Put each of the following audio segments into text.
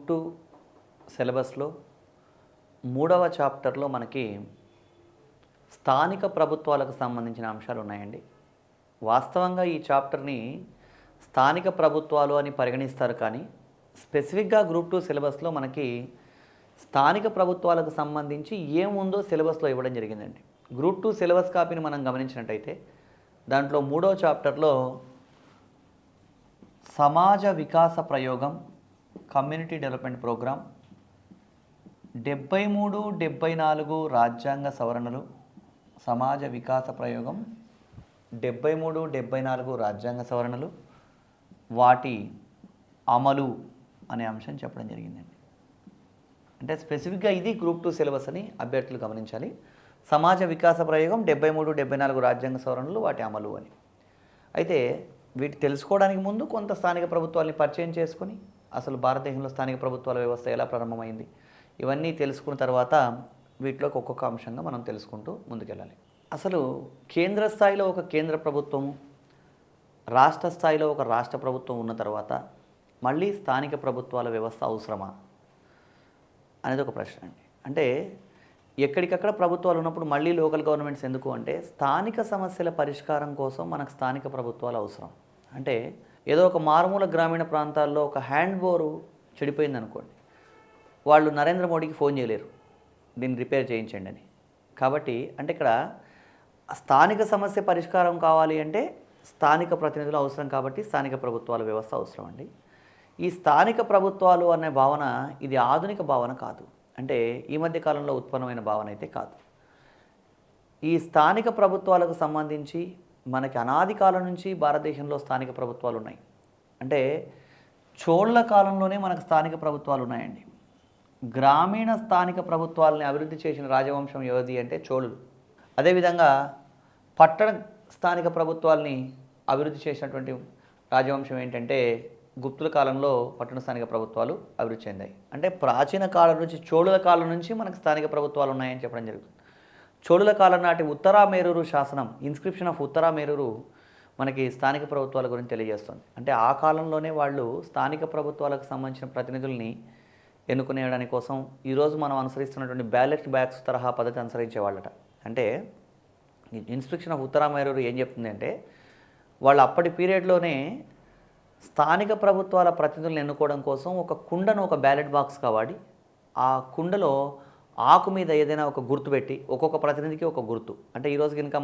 Group 2 సిలబస్లో 3వ చాప్టర్లో మనకి స్థానిక ప్రభుత్వాలకు సంబంధించిన అంశాలు ఉన్నాయండి. వాస్తవంగా ఈ చాప్టర్ని స్థానిక ప్రభుత్వాలు అని పరిగణిస్తారు, కానీ స్పెసిఫిక్గా గ్రూప్ 2 సిలబస్లో మనకి స్థానిక ప్రభుత్వాలకు సంబంధించి ఏముందో సిలబస్లో ఇవ్వడం జరిగిందండి. గ్రూప్ 2 సిలబస్ కాపీని మనం గమనించినట్టయితే దాంట్లో 3వ చాప్టర్లో సమాజ వికాస ప్రయోగం కమ్యూనిటీ డెవలప్మెంట్ ప్రోగ్రాం 73, 74 రాజ్యాంగ సవరణలు, సమాజ వికాస ప్రయోగం 73, 74 రాజ్యాంగ సవరణలు, వాటి అమలు అనే అంశం చెప్పడం జరిగిందండి. అంటే స్పెసిఫిక్గా ఇది గ్రూప్ 2 సిలబస్ అని అభ్యర్థులు గమనించాలి. సమాజ వికాస ప్రయోగం 73, 74 రాజ్యాంగ సవరణలు, వాటి అమలు అని. అయితే వీటి తెలుసుకోవడానికి ముందు కొంత స్థానిక ప్రభుత్వాలని పరిచయం చేసుకొని అసలు భారతదేశంలో స్థానిక ప్రభుత్వాల వ్యవస్థ ఎలా ప్రారంభమైంది ఇవన్నీ తెలుసుకున్న తర్వాత వీటిలోకి ఒక్కొక్క అంశంగా మనం తెలుసుకుంటూ ముందుకెళ్ళాలి. అసలు కేంద్ర స్థాయిలో ఒక కేంద్ర ప్రభుత్వము, రాష్ట్ర స్థాయిలో ఒక రాష్ట్ర ప్రభుత్వం ఉన్న తర్వాత మళ్ళీ స్థానిక ప్రభుత్వాల వ్యవస్థ అవసరమా అనేది ఒక ప్రశ్న అండి. అంటే ఎక్కడికక్కడ ప్రభుత్వాలు ఉన్నప్పుడు మళ్ళీ లోకల్ గవర్నమెంట్స్ ఎందుకు అంటే స్థానిక సమస్యల పరిష్కారం కోసం మనకు స్థానిక ప్రభుత్వాలు అవసరం. అంటే ఏదో ఒక మారుమూల గ్రామీణ ప్రాంతాల్లో ఒక హ్యాండ్ బోరు చెడిపోయింది అనుకోండి, వాళ్ళు నరేంద్ర మోడీకి ఫోన్ చేయలేరు దీన్ని రిపేర్ చేయించండి అని. కాబట్టి అంటే ఇక్కడ స్థానిక సమస్య పరిష్కారం కావాలి అంటే స్థానిక ప్రతినిధులు అవసరం, కాబట్టి స్థానిక ప్రభుత్వాల వ్యవస్థ అవసరం అండి. ఈ స్థానిక ప్రభుత్వాలు అనే భావన ఇది ఆధునిక భావన కాదు, అంటే ఈ మధ్య కాలంలో ఉత్పన్నమైన భావన అయితే కాదు. ఈ స్థానిక ప్రభుత్వాలకు సంబంధించి మనకి అనాది కాలం నుంచి భారతదేశంలో స్థానిక ప్రభుత్వాలు ఉన్నాయి. అంటే చోళుల కాలంలోనే మనకు స్థానిక ప్రభుత్వాలు ఉన్నాయండి. గ్రామీణ స్థానిక ప్రభుత్వాలని అభివృద్ధి చేసిన రాజవంశం ఎవరిది అంటే చోళులు. అదేవిధంగా పట్టణ స్థానిక ప్రభుత్వాలని అభివృద్ధి చేసినటువంటి రాజవంశం ఏంటంటే గుప్తుల కాలంలో పట్టణ స్థానిక ప్రభుత్వాలు అభివృద్ధి చెందాయి. అంటే ప్రాచీన కాలం నుంచి చోళుల కాలం నుంచి మనకు స్థానిక ప్రభుత్వాలు ఉన్నాయని చెప్పడం జరుగుతుంది. చోళుల కాలం నాటి ఉత్తరా మేరూరు శాసనం, ఇన్స్క్రిప్షన్ ఆఫ్ ఉత్తరా మేరూరు మనకి స్థానిక ప్రభుత్వాల గురించి తెలియజేస్తుంది. అంటే ఆ కాలంలోనే వాళ్ళు స్థానిక ప్రభుత్వాలకు సంబంధించిన ప్రతినిధుల్ని ఎన్నుకునేయడానికి కోసం ఈరోజు మనం అనుసరిస్తున్నటువంటి బ్యాలెట్ బాక్స్ తరహా పద్ధతి అనుసరించేవాళ్ళట. అంటే ఇన్స్క్రిప్షన్ ఆఫ్ ఉత్తరా మేరూరు ఏం చెప్తుంది అంటే వాళ్ళు అప్పటి పీరియడ్లోనే స్థానిక ప్రభుత్వాల ప్రతినిధులను ఎన్నుకోవడం కోసం ఒక కుండను ఒక బ్యాలెట్ బాక్స్గా వాడి ఆ కుండలో ఆకు మీద ఏదైనా ఒక గుర్తు పెట్టి ఒక్కొక్క ప్రతినిధికి ఒక గుర్తు. అంటే ఈరోజు కనుక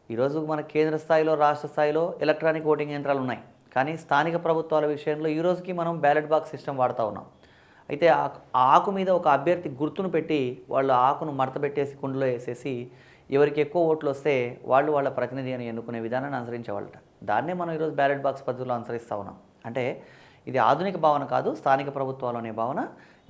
ఈరోజు మన కేంద్ర స్థాయిలో రాష్ట్ర స్థాయిలో ఎలక్ట్రానిక్ ఓటింగ్ యంత్రాలు ఉన్నాయి, కానీ స్థానిక ప్రభుత్వాల విషయంలో ఈ రోజుకి మనం బ్యాలెట్ బాక్స్ సిస్టమ్ వాడుతూ ఉన్నాం. అయితే ఆ ఆకు మీద ఒక అభ్యర్థి గుర్తును పెట్టి వాళ్ళు ఆకును మడత పెట్టేసి కుండలో వేసేసి ఎవరికి ఎక్కువ ఓట్లు వస్తే వాళ్ళు వాళ్ళ ప్రతినిధి అని ఎన్నుకునే విధానాన్ని అనుసరించేవాళ్ళట. దాన్నే మనం ఈరోజు బ్యాలెట్ బాక్స్ పద్ధతిలో అనుసరిస్తూ ఉన్నాం. అంటే ఇది ఆధునిక భావన కాదు, స్థానిక ప్రభుత్వాలు అనే భావన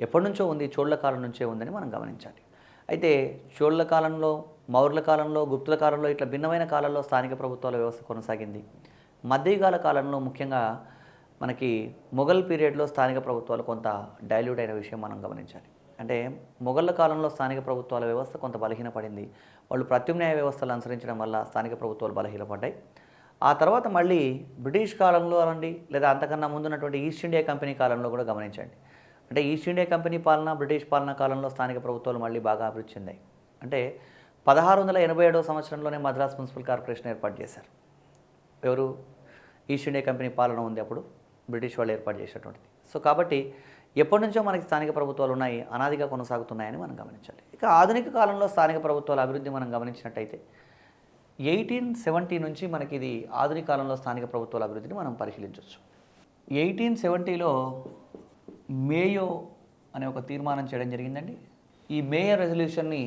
ఎప్పటి నుంచో ఉంది, చోళుల కాలం నుంచే ఉందని మనం గమనించాలి. అయితే చోళుల కాలంలో, మౌర్యుల కాలంలో, గుప్తుల కాలంలో ఇట్లా భిన్నమైన కాలంలో స్థానిక ప్రభుత్వాల వ్యవస్థ కొనసాగింది. మధ్యయుగాల కాలంలో ముఖ్యంగా మనకి మొఘల్ పీరియడ్లో స్థానిక ప్రభుత్వాలు కొంత డైల్యూట్ అయిన విషయం మనం గమనించాలి. అంటే మొఘళ్ళ కాలంలో స్థానిక ప్రభుత్వాల వ్యవస్థ కొంత బలహీనపడింది. వాళ్ళు ప్రత్యామ్నాయ వ్యవస్థలు అనుసరించడం వల్ల స్థానిక ప్రభుత్వాలు బలహీనపడ్డాయి. ఆ తర్వాత మళ్ళీ బ్రిటిష్ కాలంలో అనండి, లేదా అంతకన్నా ముందున్నటువంటి ఈస్ట్ ఇండియా కంపెనీ కాలంలో కూడా గమనించండి. అంటే ఈస్ట్ ఇండియా కంపెనీ పాలన, బ్రిటిష్ పాలన కాలంలో స్థానిక ప్రభుత్వాలు మళ్ళీ బాగా అభివృద్ధి చెందాయి. అంటే 1687వ సంవత్సరంలోనే మద్రాస్ మున్సిపల్ కార్పొరేషన్ ఏర్పాటు చేశారు. ఎవరు? ఈస్ట్ ఇండియా కంపెనీ పాలన ఉంది అప్పుడు, బ్రిటిష్ వాళ్ళు ఏర్పాటు చేసినటువంటిది. సో కాబట్టి ఎప్పటి నుంచో మనకి స్థానిక ప్రభుత్వాలు ఉన్నాయి, అనాదిగా కొనసాగుతున్నాయని మనం గమనించాలి. ఇక ఆధునిక కాలంలో స్థానిక ప్రభుత్వాల అభివృద్ధి మనం గమనించినట్టయితే 1870 నుంచి మనకి ఇది ఆధునిక కాలంలో స్థానిక ప్రభుత్వాల అభివృద్ధిని మనం పరిశీలించవచ్చు. 1870లో మేయో అనే ఒక తీర్మానం చేయడం జరిగిందండి. ఈ మేయో రెజల్యూషన్ని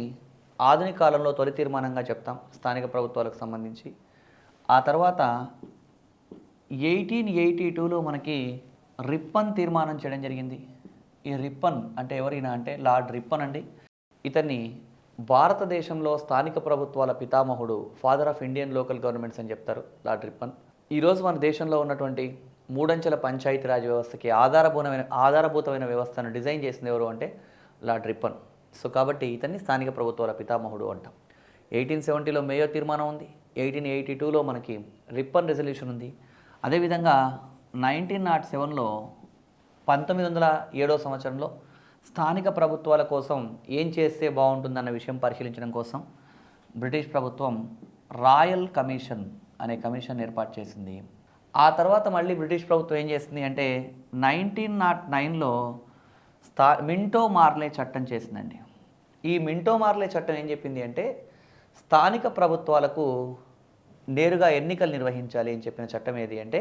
ఆధునిక కాలంలో తొలి తీర్మానంగా చెప్తాం స్థానిక ప్రభుత్వాలకు సంబంధించి. ఆ తర్వాత 1882లో మనకి రిప్పన్ తీర్మానం చేయడం జరిగింది. ఈ రిప్పన్ అంటే ఎవరైనా అంటే లార్డ్ రిప్పన్ అండి. ఇతన్ని భారతదేశంలో స్థానిక ప్రభుత్వాల పితామహుడు, father of Indian local governments అని చెప్తారు లార్డ్ రిప్పన్. ఈరోజు మన దేశంలో ఉన్నటువంటి మూడంచెల పంచాయతీరాజ్ వ్యవస్థకి ఆధారభూతమైన వ్యవస్థను డిజైన్ చేసింది ఎవరు అంటే లార్డ్ రిప్పన్. సో కాబట్టి ఇతన్ని స్థానిక ప్రభుత్వాల పితామహుడు అంటాం. 1870లో మేయో తీర్మానం ఉంది, 1882లో మనకి రిప్పన్ రెజల్యూషన్ ఉంది. అదేవిధంగా 1907లో 1907 సంవత్సరంలో స్థానిక ప్రభుత్వాల కోసం ఏం చేస్తే బాగుంటుందన్న విషయం పరిశీలించడం కోసం బ్రిటిష్ ప్రభుత్వం రాయల్ కమిషన్ అనే కమిషన్ ఏర్పాటు చేసింది. ఆ తర్వాత మళ్ళీ బ్రిటిష్ ప్రభుత్వం ఏం చేసింది అంటే 1909లో మింటో మార్లే చట్టం చేసిందండి. ఈ మింటో మార్లే చట్టం ఏం చెప్పింది అంటే స్థానిక ప్రభుత్వాలకు నేరుగా ఎన్నికలు నిర్వహించాలి అని చెప్పిన చట్టం ఏది అంటే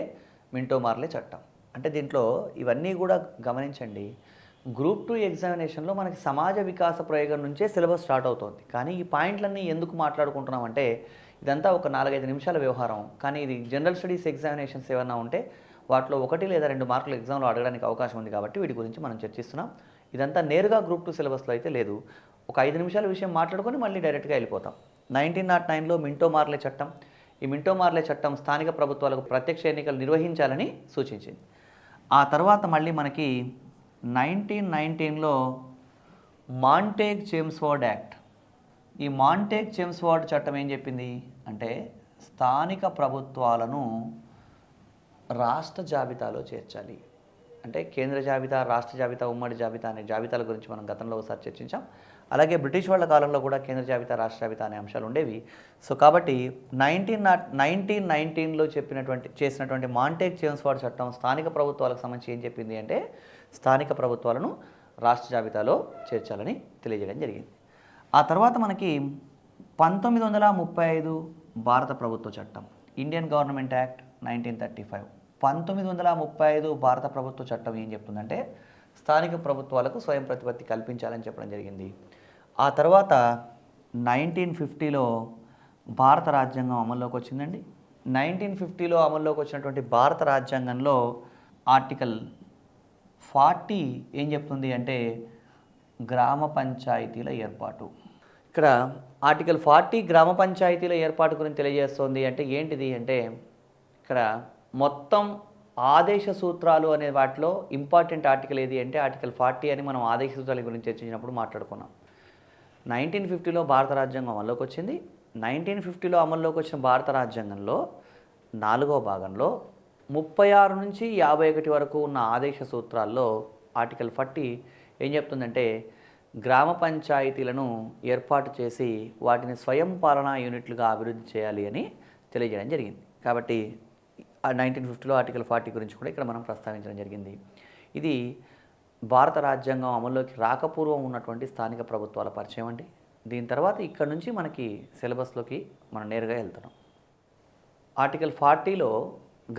మింటో మార్లే చట్టం. అంటే దీంట్లో ఇవన్నీ కూడా గమనించండి. గ్రూప్ 2 ఎగ్జామినేషన్లో మనకి సమాజ వికాస ప్రయోగం నుంచే సిలబస్ స్టార్ట్ అవుతుంది. కానీ ఈ పాయింట్లన్నీ ఎందుకు మాట్లాడుకుంటున్నామంటే ఇదంతా ఒక 4-5 నిమిషాల వ్యవహారం. కానీ ఇది జనరల్ స్టడీస్ ఎగ్జామినేషన్స్ ఏమన్నా ఉంటే వాటిలో 1 లేదా 2 మార్కులు ఎగ్జామ్లో అడగడానికి అవకాశం ఉంది కాబట్టి వీటి గురించి మనం చర్చిస్తున్నాం. ఇదంతా నేరుగా గ్రూప్ 2 సిలబస్లో అయితే లేదు. ఒక 5 నిమిషాల విషయం మాట్లాడుకొని మళ్ళీ డైరెక్ట్గా వెళ్ళిపోతాం. 1909లో మింటో మార్లే చట్టం. ఈ మింటో మార్లే చట్టం స్థానిక ప్రభుత్వాలకు ప్రత్యక్ష ఎన్నికలు నిర్వహించాలని సూచించింది. ఆ తర్వాత మళ్ళీ మనకి 1919లో మాంటేగ్ చేమ్స్ఫోర్డ్ యాక్ట్. ఈ మాంటేగ్ చేమ్స్ఫోర్డ్ చట్టం ఏం చెప్పింది అంటే స్థానిక ప్రభుత్వాలను రాష్ట్ర జాబితాలో చేర్చాలి. అంటే కేంద్ర జాబితా, రాష్ట్ర జాబితా, ఉమ్మడి జాబితా అనే జాబితాల గురించి మనం గతంలో ఒకసారి చర్చించాం. అలాగే బ్రిటిష్ వాళ్ళ కాలంలో కూడా కేంద్ర జాబితా, రాష్ట్ర జాబితా అనే అంశాలు ఉండేవి. సో కాబట్టి 1919లో చేసినటువంటి మాంటేగ్ చేమ్స్ఫోర్డ్ చట్టం స్థానిక ప్రభుత్వాలకు సంబంధించి ఏం చెప్పింది అంటే స్థానిక ప్రభుత్వాలను రాష్ట్ర జాబితాలో చేర్చాలని తెలియజేయడం జరిగింది. ఆ తర్వాత మనకి 1935 భారత ప్రభుత్వ చట్టం, ఇండియన్ గవర్నమెంట్ యాక్ట్ 1935. 1935 భారత ప్రభుత్వ చట్టం ఏం చెప్తుందంటే స్థానిక ప్రభుత్వాలకు స్వయం ప్రతిపత్తి కల్పించాలని చెప్పడం జరిగింది. ఆ తర్వాత 1950లో భారత రాజ్యాంగం అమల్లోకి వచ్చిందండి. 1950లో అమల్లోకి వచ్చినటువంటి భారత రాజ్యాంగంలో ఆర్టికల్ 40 ఏం చెప్తుంది అంటే గ్రామ పంచాయతీల ఏర్పాటు. ఇక్కడ ఆర్టికల్ 40 గ్రామ పంచాయతీల ఏర్పాటు గురించి తెలియజేస్తుంది. అంటే ఏంటిది అంటే ఇక్కడ మొత్తం ఆదేశ సూత్రాలు అనే వాటిలో ఇంపార్టెంట్ ఆర్టికల్ ఏది అంటే ఆర్టికల్ 40 అని మనం ఆదేశ సూత్రాల గురించి చర్చించినప్పుడు మాట్లాడుకున్నాం. 1950లో భారత రాజ్యాంగం అమల్లోకి వచ్చింది. 1950లో అమల్లోకి వచ్చిన భారత రాజ్యాంగంలో 4వ భాగంలో 36 నుంచి 51 వరకు ఉన్న ఆదేశ సూత్రాల్లో ఆర్టికల్ 40 ఏం చెప్తుందంటే గ్రామ పంచాయతీలను ఏర్పాటు చేసి వాటిని స్వయం పాలనా యూనిట్లుగా అభివృద్ధి చేయాలి అని తెలియజేయడం జరిగింది. కాబట్టి 1950లో ఆర్టికల్ 40 గురించి కూడా ఇక్కడ మనం ప్రస్తావించడం జరిగింది. ఇది భారత రాజ్యాంగం అమల్లోకి రాకపూర్వం ఉన్నటువంటి స్థానిక ప్రభుత్వాల పరిచయం అండి. దీని తర్వాత ఇక్కడ నుంచి మనకి సిలబస్లోకి మనం నేరుగా వెళ్తున్నాం. ఆర్టికల్ 40లో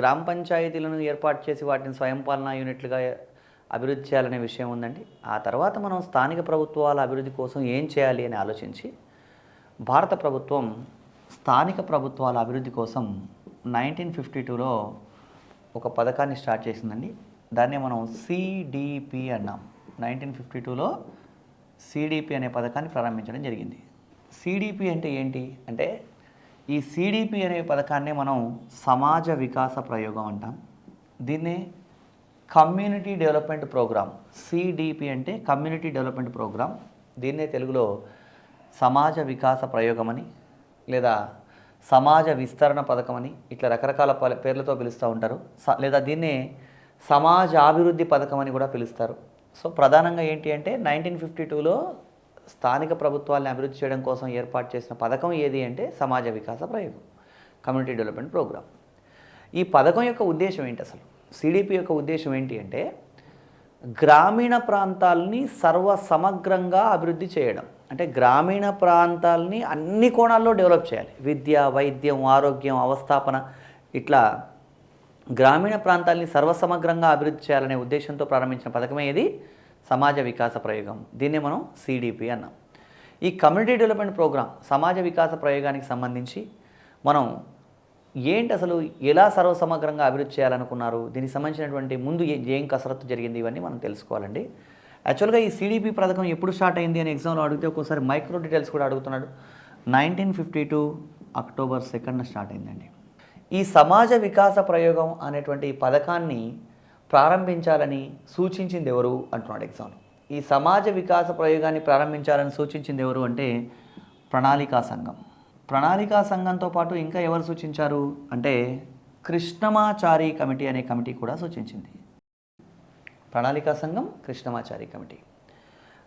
గ్రామ పంచాయతీలను ఏర్పాటు చేసి వాటిని స్వయం పాలనా యూనిట్లుగా అభివృద్ధి చేయాలనే విషయం ఉందండి. ఆ తర్వాత మనం స్థానిక ప్రభుత్వాల అభివృద్ధి కోసం ఏం చేయాలి అని ఆలోచించి భారత ప్రభుత్వం స్థానిక ప్రభుత్వాల అభివృద్ధి కోసం 1952లో ఒక పథకాన్ని స్టార్ట్ చేసిందండి. దాన్నే మనం సిడిపి అన్నాం. 1952లో సిడిపి అనే పథకాన్ని ప్రారంభించడం జరిగింది. సిడిపి అంటే ఏంటి అంటే ఈ సిడిపి అనే పథకాన్నే మనం సమాజ వికాస ప్రయోగం అంటాం. దీన్నే కమ్యూనిటీ డెవలప్మెంట్ ప్రోగ్రామ్. సిడిపి అంటే కమ్యూనిటీ డెవలప్మెంట్ ప్రోగ్రామ్. దీన్నే తెలుగులో సమాజ వికాస ప్రయోగం అని లేదా సమాజ విస్తరణ పథకం అని ఇట్లా రకరకాల పేర్లతో పిలుస్తూ ఉంటారు. లేదా దీన్నే సమాజాభివృద్ధి పథకం అని కూడా పిలుస్తారు. సో ప్రధానంగా ఏంటి అంటే 1952లో స్థానిక ప్రభుత్వాలను అభివృద్ధి చేయడం కోసం ఏర్పాటు చేసిన పథకం ఏది అంటే సమాజ వికాస ప్రయోగం, కమ్యూనిటీ డెవలప్మెంట్ ప్రోగ్రామ్. ఈ పథకం యొక్క ఉద్దేశం ఏంటి, అసలు సిడిపి యొక్క ఉద్దేశం ఏంటి అంటే గ్రామీణ ప్రాంతాలని సర్వసమగ్రంగా అభివృద్ధి చేయడం. అంటే గ్రామీణ ప్రాంతాలని అన్ని కోణాల్లో డెవలప్ చేయాలి. విద్య, వైద్యం, ఆరోగ్యం, అవస్థాపన ఇట్లా గ్రామీణ ప్రాంతాలని సర్వసమగ్రంగా అభివృద్ధి చేయాలనే ఉద్దేశంతో ప్రారంభించిన పథకమే ఇది సమాజ వికాస ప్రయోగం. దీన్నే మనం సిడిపి అన్నాం. ఈ కమ్యూనిటీ డెవలప్మెంట్ ప్రోగ్రామ్ సమాజ వికాస ప్రయోగానికి సంబంధించి మనం ఏంటి అసలు ఎలా సర్వసమగ్రంగా అభివృద్ధి చేయాలనుకున్నారు, దీనికి సంబంధించినటువంటి ముందు ఏం కసరత్తు జరిగింది, ఇవన్నీ మనం తెలుసుకోవాలండి. యాక్చువల్గా ఈ సిడిపి పథకం ఎప్పుడు స్టార్ట్ అయింది అని ఎగ్జామ్లో అడిగితే ఒక్కోసారి మైక్రో డీటెయిల్స్ కూడా అడుగుతున్నాడు. 1952 అక్టోబర్ 2న స్టార్ట్ అయిందండి. ఈ సమాజ వికాస ప్రయోగం అనేటువంటి పథకాన్ని ప్రారంభించాలని సూచించింది ఎవరు అంటున్నాడు ఎగ్జామ్లో. ఈ సమాజ వికాస ప్రయోగాన్ని ప్రారంభించాలని సూచించింది ఎవరు అంటే ప్రణాళికా సంఘం. ప్రణాళికా సంఘంతో పాటు ఇంకా ఎవరు సూచించారు అంటే కృష్ణమాచారి కమిటీ అనే కమిటీ కూడా సూచించింది. ప్రణాళికా సంఘం, కృష్ణమాచారి కమిటీ.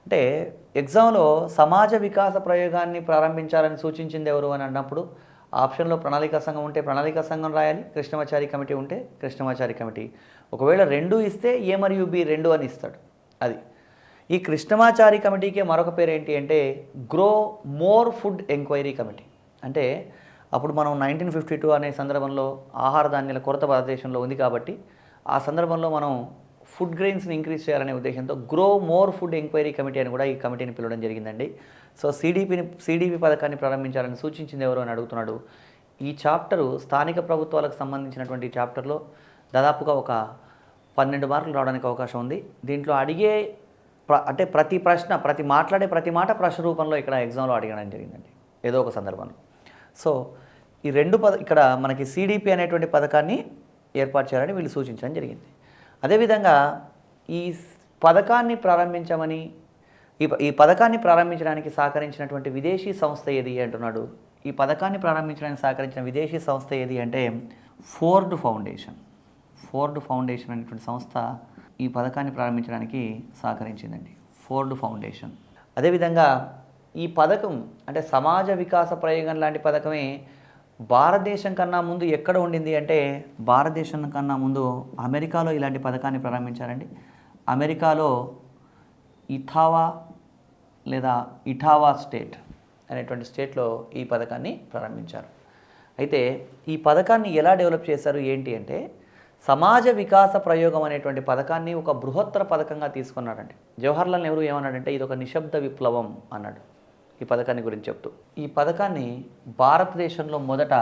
అంటే ఎగ్జామ్లో సమాజ వికాస ప్రయోగాన్ని ప్రారంభించాలని సూచించింది ఎవరు అని అన్నప్పుడు ఆప్షన్లో ప్రణాళికా సంఘం ఉంటే ప్రణాళికా సంఘం రాయాలి, కృష్ణమాచారి కమిటీ ఉంటే కృష్ణమాచారి కమిటీ. ఒకవేళ రెండు ఇస్తే ఏ మరియు బి రెండు అని ఇస్తాడు. అది ఈ కృష్ణమాచారి కమిటీకి మరొక పేరు ఏంటి అంటే grow more food enquiry committee. అంటే అప్పుడు మనం 1952 అనే సందర్భంలో ఆహార ధాన్యాల కొరత భారతదేశంలో ఉంది కాబట్టి ఆ సందర్భంలో మనం ఫుడ్ గ్రెయిన్స్ని ఇంక్రీజ్ చేయాలనే ఉద్దేశంతో grow more food enquiry committee అని కూడా ఈ కమిటీని పిలవడం జరిగిందండి. సో సిడిపి పథకాన్ని ప్రారంభించాలని సూచించింది ఎవరు అని అడుగుతున్నాడు. ఈ చాప్టరు స్థానిక ప్రభుత్వాలకు సంబంధించినటువంటి చాప్టర్లో దాదాపుగా ఒక 12 మార్కులు రావడానికి అవకాశం ఉంది. దీంట్లో అడిగే అంటే మాట్లాడే ప్రతి మాట ప్రశ్న రూపంలో ఇక్కడ ఎగ్జామ్లో అడగడం జరిగిందండి ఏదో ఒక సందర్భంలో. సో ఈ ఇక్కడ మనకి సిడిపి అనేటువంటి పథకాన్ని ఏర్పాటు చేయాలని వీళ్ళు సూచించడం జరిగింది. అదేవిధంగా ఈ పథకాన్ని ప్రారంభించమని ఈ పథకాన్ని ప్రారంభించడానికి సహకరించినటువంటి విదేశీ సంస్థ ఏది అంటున్నాడు. ఈ పథకాన్ని ప్రారంభించడానికి సహకరించిన విదేశీ సంస్థ ఏది అంటే ఫోర్డ్ ఫౌండేషన్ అనేటువంటి సంస్థ ఈ పథకాన్ని ప్రారంభించడానికి సహకరించిందండి, ఫోర్డ్ ఫౌండేషన్. అదేవిధంగా ఈ పథకం అంటే సమాజ వికాస ప్రయోగం లాంటి పథకమే భారతదేశం కన్నా ముందు ఎక్కడ ఉండింది అంటే భారతదేశం కన్నా ముందు అమెరికాలో ఇలాంటి పథకాన్ని ప్రారంభించారండి. అమెరికాలో ఇటావా స్టేట్ అనేటువంటి స్టేట్లో ఈ పథకాన్ని ప్రారంభించారు. అయితే ఈ పథకాన్ని ఎలా డెవలప్ చేశారు ఏంటి అంటే సమాజ వికాస ప్రయోగం అనేటువంటి పథకాన్ని ఒక బృహత్తర పథకంగా తీసుకున్నాడండి. జవహర్లాల్ నెహ్రూ ఏమన్నాడంటే ఇది ఒక నిశ్శబ్ద విప్లవం అన్నాడు ఈ పథకాన్ని గురించి చెప్తూ. ఈ పథకాన్ని భారతదేశంలో మొదట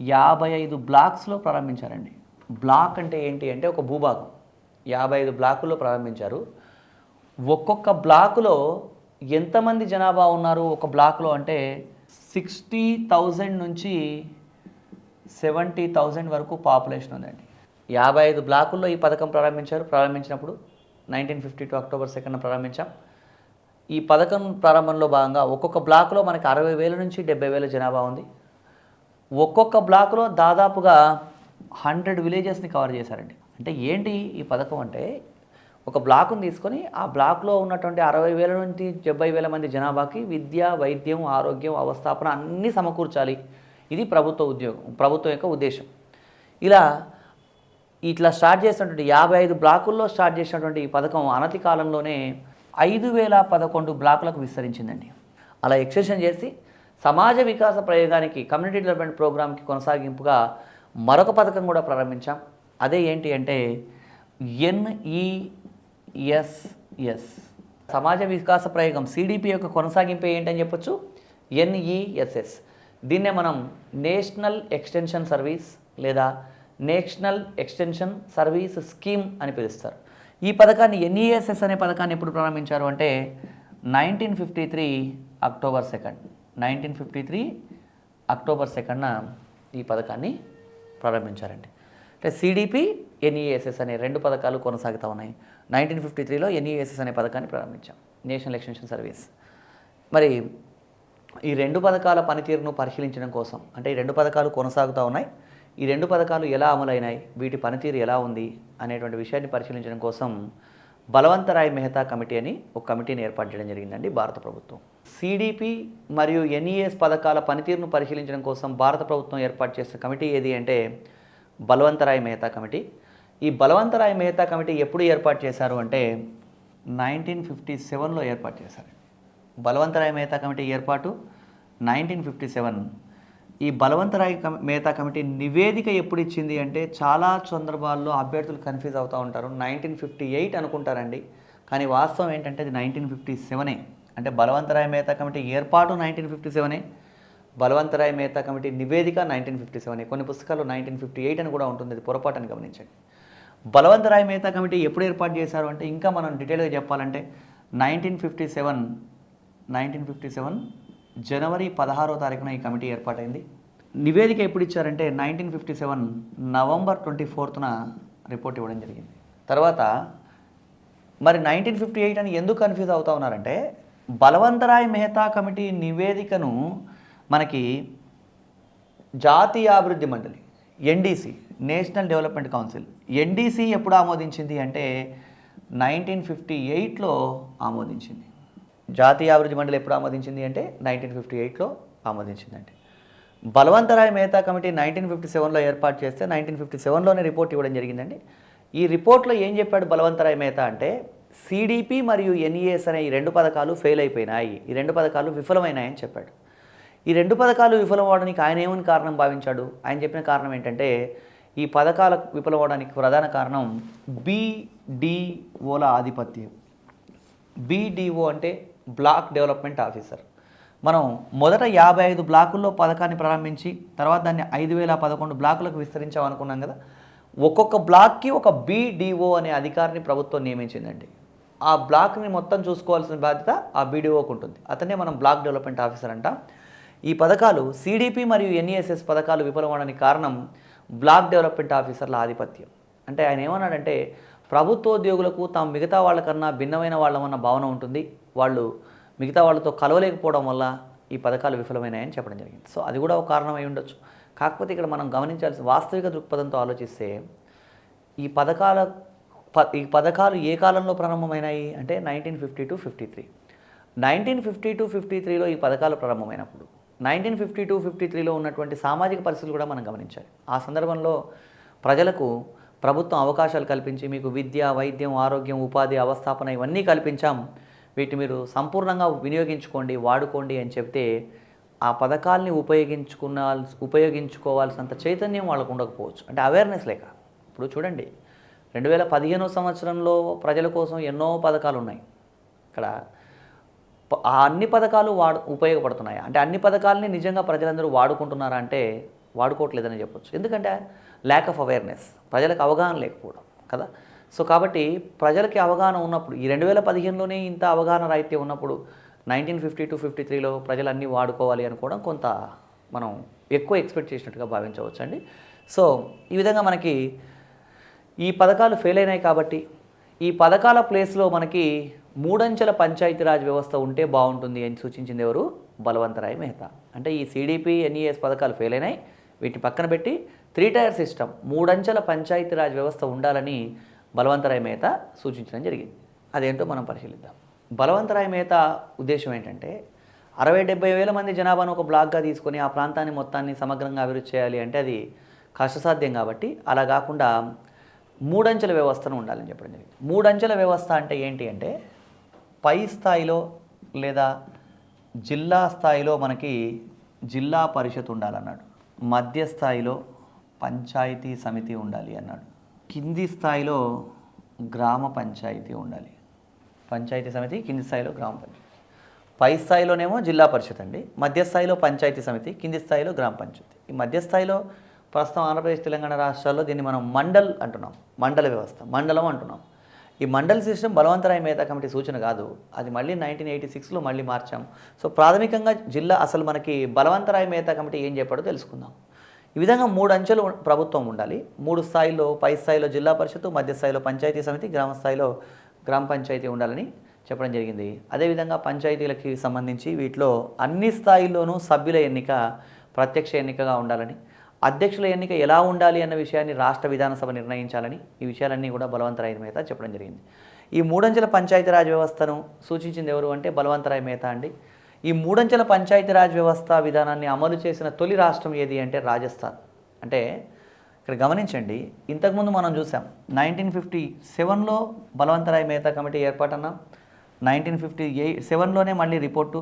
55 బ్లాక్స్లో ప్రారంభించారండి. బ్లాక్ అంటే ఏంటి అంటే ఒక భూభాగం. 55 బ్లాకుల్లో ప్రారంభించారు. ఒక్కొక్క బ్లాకులో ఎంతమంది జనాభా ఉన్నారు ఒక బ్లాక్లో అంటే 60,000 నుంచి 70,000 వరకు పాపులేషన్ ఉందండి. 55 బ్లాకుల్లో ఈ పథకం ప్రారంభించినప్పుడు 1952 అక్టోబర్ 2న ప్రారంభించాం. ఈ పథకం ప్రారంభంలో భాగంగా ఒక్కొక్క బ్లాక్లో మనకి 60,000 నుంచి 70,000 జనాభా ఉంది. ఒక్కొక్క బ్లాక్లో దాదాపుగా 100 విలేజెస్ని కవర్ చేశారండి. అంటే ఏంటి ఈ పథకం అంటే ఒక బ్లాక్ను తీసుకొని ఆ బ్లాక్లో ఉన్నటువంటి 60,000 నుంచి 70,000 మంది జనాభాకి విద్య, వైద్యం, ఆరోగ్యం, అవస్థాపన అన్నీ సమకూర్చాలి. ఇది ప్రభుత్వం యొక్క ఉద్దేశం. ఇట్లా స్టార్ట్ చేసినటువంటి 55 బ్లాకుల్లో స్టార్ట్ చేసినటువంటి ఈ పథకం అనతి కాలంలోనే 5,011 బ్లాకులకు విస్తరించిందండి. అలా ఎక్స్టెన్షన్ చేసి సమాజ వికాస ప్రయోగానికి కమ్యూనిటీ డెవలప్మెంట్ ప్రోగ్రామ్కి కొనసాగింపుగా మరొక పథకం కూడా ప్రారంభించాం. అదే ఏంటి అంటే NESS సమాజ వికాస ప్రయోగం సిడిపి యొక్క కొనసాగింపు ఏంటని చెప్పొచ్చు. NESS దీన్నే మనం నేషనల్ ఎక్స్టెన్షన్ సర్వీస్ లేదా నేషనల్ ఎక్స్టెన్షన్ సర్వీస్ స్కీమ్ అని పిలుస్తారు. ఈ పథకాన్ని NESS అనే పథకాన్ని ఎప్పుడు ప్రారంభించారు అంటే 1953 అక్టోబర్ 2న ఈ పథకాన్ని ప్రారంభించారండి. అంటే సిడిపి, NESS అనే 2 పథకాలు కొనసాగుతూ ఉన్నాయి. 1953లో NESS అనే పథకాన్ని ప్రారంభించాం, నేషనల్ ఎక్స్టెన్షన్ సర్వీస్. మరి ఈ 2 పథకాల పనితీరును పరిశీలించడం కోసం అంటే ఈ 2 పథకాలు కొనసాగుతూ ఉన్నాయి, ఈ 2 పథకాలు ఎలా అమలైనాయి, వీటి పనితీరు ఎలా ఉంది అనేటువంటి విషయాన్ని పరిశీలించడం కోసం బలవంతరాయ్ మెహతా కమిటీ అని ఒక కమిటీని ఏర్పాటు చేయడం జరిగిందండి భారత ప్రభుత్వం. సిడిపి మరియు NES పథకాల పనితీరును పరిశీలించడం కోసం భారత ప్రభుత్వం ఏర్పాటు చేసిన కమిటీ ఏది అంటే బలవంతరాయ్ మెహతా కమిటీ. ఈ బలవంతరాయ్ మెహతా కమిటీ ఎప్పుడు ఏర్పాటు చేశారు అంటే 1957లో ఏర్పాటు చేశారు. బలవంతరాయ్ మెహతా కమిటీ ఏర్పాటు 1957. ఈ బలవంతరాయ్ మెహతా కమిటీ నివేదిక ఎప్పుడు ఇచ్చింది అంటే చాలా సందర్భాల్లో అభ్యర్థులు కన్ఫ్యూజ్ అవుతూ ఉంటారు. 1958 అనుకుంటారండి, కానీ వాస్తవం ఏంటంటే అది 1957. అంటే బలవంతరాయ్ మెహతా కమిటీ ఏర్పాటు 1957, బలవంతరాయ్ మెహతా కమిటీ నివేదిక 1957. కొన్ని పుస్తకాల్లో 1958 అని కూడా ఉంటుంది, అది పొరపాటుని గమనించండి. బలవంతరాయ్ మెహతా కమిటీ ఎప్పుడు ఏర్పాటు చేశారు అంటే ఇంకా మనం డీటెయిల్గా చెప్పాలంటే 1957 జనవరి 16వ తారీఖున ఈ కమిటీ ఏర్పాటైంది. నివేదిక ఎప్పుడు ఇచ్చారంటే 1957 నవంబర్ 24న రిపోర్ట్ ఇవ్వడం జరిగింది. తర్వాత మరి 1958 అని ఎందుకు కన్ఫ్యూజ్ అవుతా ఉన్నారంటే బలవంతరాయ్ మెహతా కమిటీ నివేదికను మనకి జాతీయ అభివృద్ధి మండలి NDC national development council NDC ఎప్పుడు ఆమోదించింది అంటే 1958లో ఆమోదించింది. జాతీయ అభివృద్ధి మండలి ఎప్పుడు ఆమోదించింది అంటే 1958లో ఆమోదించిందండి. బలవంతరాయ్ మెహతా కమిటీ 1957లో ఏర్పాటు చేస్తే 1957లోనే రిపోర్ట్ ఇవ్వడం జరిగిందండి. ఈ రిపోర్ట్లో ఏం చెప్పాడు బలవంతరాయ్ మెహతా అంటే సిడిపి మరియు ఎన్ఈఎస్ అనే ఈ 2 పథకాలు ఫెయిల్ అయిపోయినాయి, ఈ 2 పథకాలు విఫలమైనాయని చెప్పాడు. ఈ 2 పథకాలు విఫలమవడానికి ఆయన ఏమని కారణం భావించాడు? ఆయన చెప్పిన కారణం ఏంటంటే ఈ పథకాల విఫలమవడానికి ప్రధాన కారణం బీడీఓల ఆధిపత్యం. బీడీఓ అంటే బ్లాక్ డెవలప్మెంట్ ఆఫీసర్. మనం మొదట 55 బ్లాకుల్లో పథకాన్ని ప్రారంభించి తర్వాత దాన్ని 5011 బ్లాకులకు విస్తరించామనుకున్నాం కదా. ఒక్కొక్క బ్లాక్కి ఒక బీడీఓ అనే అధికారిని ప్రభుత్వం నియమించిందండి. ఆ బ్లాక్ని మొత్తం చూసుకోవాల్సిన బాధ్యత ఆ బీడీఓకు ఉంటుంది. అతనే మనం బ్లాక్ డెవలప్మెంట్ ఆఫీసర్ అంటాం. ఈ పథకాలు సిడిపి మరియు ఎన్ఈఎస్ఎస్ పథకాలు విఫలమవడానికి కారణం బ్లాక్ డెవలప్మెంట్ ఆఫీసర్ల ఆధిపత్యం. అంటే ఆయన ఏమన్నాడంటే ప్రభుత్వోద్యోగులకు తాము మిగతా వాళ్ళకన్నా భిన్నమైన వాళ్ళమన్న భావన ఉంటుంది, వాళ్ళు మిగతా వాళ్ళతో కలవలేకపోవడం వల్ల ఈ పథకాలు విఫలమైనాయని చెప్పడం జరిగింది. సో అది కూడా ఒక కారణం అయి ఉండొచ్చు. కాకపోతే ఇక్కడ మనం గమనించాల్సిన వాస్తవిక దృక్పథంతో ఆలోచిస్తే ఈ పథకాలు ఏ కాలంలో ప్రారంభమైనాయి అంటే 1952-53. 1952-53లో ఈ పథకాలు ప్రారంభమైనప్పుడు 1952-53లో ఉన్నటువంటి సామాజిక పరిస్థితులు కూడా మనం గమనించాలి. ఆ సందర్భంలో ప్రజలకు ప్రభుత్వం అవకాశాలు కల్పించి మీకు విద్య, వైద్యం, ఆరోగ్యం, ఉపాధి, అవస్థాపన ఇవన్నీ కల్పించాం, వీటిని మీరు సంపూర్ణంగా వినియోగించుకోండి, వాడుకోండి అని చెప్తే ఆ పథకాల్ని ఉపయోగించుకోవాల్సినంత చైతన్యం వాళ్ళకు ఉండకపోవచ్చు. అంటే అవేర్నెస్ లేక. ఇప్పుడు చూడండి 2015 సంవత్సరంలో ప్రజల కోసం ఎన్నో పథకాలు ఉన్నాయి. ఇక్కడ ఆ అన్ని పథకాలు ఉపయోగపడుతున్నాయి అంటే అన్ని పథకాలని నిజంగా ప్రజలందరూ వాడుకుంటున్నారా అంటే వాడుకోవట్లేదని చెప్పొచ్చు. ఎందుకంటే ల్యాక్ ఆఫ్ అవేర్నెస్, ప్రజలకు అవగాహన లేకపోవడం కదా. సో కాబట్టి ప్రజలకి అవగాహన ఉన్నప్పుడు ఈ 2015లోనే ఇంత అవగాహన రాయితీ ఉన్నప్పుడు 1952-53లో ప్రజలన్నీ వాడుకోవాలి అనుకోవడం కొంత మనం ఎక్కువ ఎక్స్పెక్ట్ చేసినట్టుగా భావించవచ్చు అండి. సో ఈ విధంగా మనకి ఈ పథకాలు ఫెయిల్ అయినాయి కాబట్టి ఈ పథకాల ప్లేస్లో మనకి 3 అంచెల పంచాయతీరాజ్ వ్యవస్థ ఉంటే బాగుంటుంది అని సూచించింది ఎవరు? బలవంతరాయ్ మెహతా. అంటే ఈ సిడిపి, ఎన్ఈఎస్ పథకాలు ఫెయిల్ అయినాయి, వీటిని పక్కన పెట్టి 3 టైర్ సిస్టమ్ 3 అంచెల పంచాయతీరాజ్ వ్యవస్థ ఉండాలని బలవంతరాయ్ మెహతా సూచించడం జరిగింది. అదేంటో మనం పరిశీలిద్దాం. బలవంతరాయ్ మెహతా ఉద్దేశం ఏంటంటే 60-70 వేల మంది జనాభాను ఒక బ్లాక్గా తీసుకొని ఆ ప్రాంతాన్ని మొత్తాన్ని సమగ్రంగా అభివృద్ధి చేయాలి అంటే అది కష్టసాధ్యం. కాబట్టి అలా కాకుండా 3 అంచెల వ్యవస్థను ఉండాలని చెప్పడం జరిగింది. 3 అంచెల వ్యవస్థ అంటే ఏంటి అంటే పై స్థాయిలో లేదా జిల్లా స్థాయిలో మనకి జిల్లా పరిషత్ ఉండాలన్నాడు, మధ్య స్థాయిలో పంచాయతీ సమితి ఉండాలి అన్నాడు, కింది స్థాయిలో గ్రామ పంచాయతీ ఉండాలి, పంచాయతీ సమితి కింది స్థాయిలో గ్రామ పంచాయతీ, పై స్థాయిలోనేమో జిల్లా పరిషత్ అండి, మధ్య స్థాయిలో పంచాయతీ సమితి, కింది స్థాయిలో గ్రామ పంచాయతీ. ఈ మధ్య స్థాయిలో ప్రస్తుతం ఆంధ్రప్రదేశ్, తెలంగాణ రాష్ట్రాల్లో దీన్ని మనం మండల్ అంటున్నాం, మండల వ్యవస్థ, మండలం అంటున్నాం. ఈ మండల్ సిస్టమ్ బలవంతరాయ్ మెహతా కమిటీ సూచన కాదు, అది మళ్ళీ 1986లో మళ్ళీ మార్చాం. సో ప్రాథమికంగా జిల్లా అసలు మనకి బలవంతరాయ్ మెహతా కమిటీ ఏం చెప్పాడో తెలుసుకుందాం. ఈ విధంగా 3 అంచెలు ప్రభుత్వం ఉండాలి, 3 స్థాయిలో, పై స్థాయిలో జిల్లా పరిషత్తు, మధ్య స్థాయిలో పంచాయతీ సమితి, గ్రామ స్థాయిలో గ్రామ పంచాయతీ ఉండాలని చెప్పడం జరిగింది. అదేవిధంగా పంచాయతీలకి సంబంధించి వీటిలో అన్ని స్థాయిల్లోనూ సభ్యుల ఎన్నిక ప్రత్యక్ష ఎన్నికగా ఉండాలని, అధ్యక్షుల ఎన్నిక ఎలా ఉండాలి అన్న విషయాన్ని రాష్ట్ర విధానసభ నిర్ణయించాలని, ఈ విషయాలన్నీ కూడా బలవంతరాయ్ మెహతా చెప్పడం జరిగింది. ఈ 3 అంచెల పంచాయతీరాజ్ వ్యవస్థను సూచించింది ఎవరు అంటే బలవంతరాయ్ మెహతా అండి. ఈ 3 అంచెల పంచాయతీరాజ్ వ్యవస్థ విధానాన్ని అమలు చేసిన తొలి రాష్ట్రం ఏది అంటే రాజస్థాన్. అంటే ఇక్కడ గమనించండి, ఇంతకుముందు మనం చూసాం 1957లో బలవంతరాయ్ మెహతా కమిటీ ఏర్పాటన్నాం, 1957లోనే మళ్ళీ రిపోర్టు,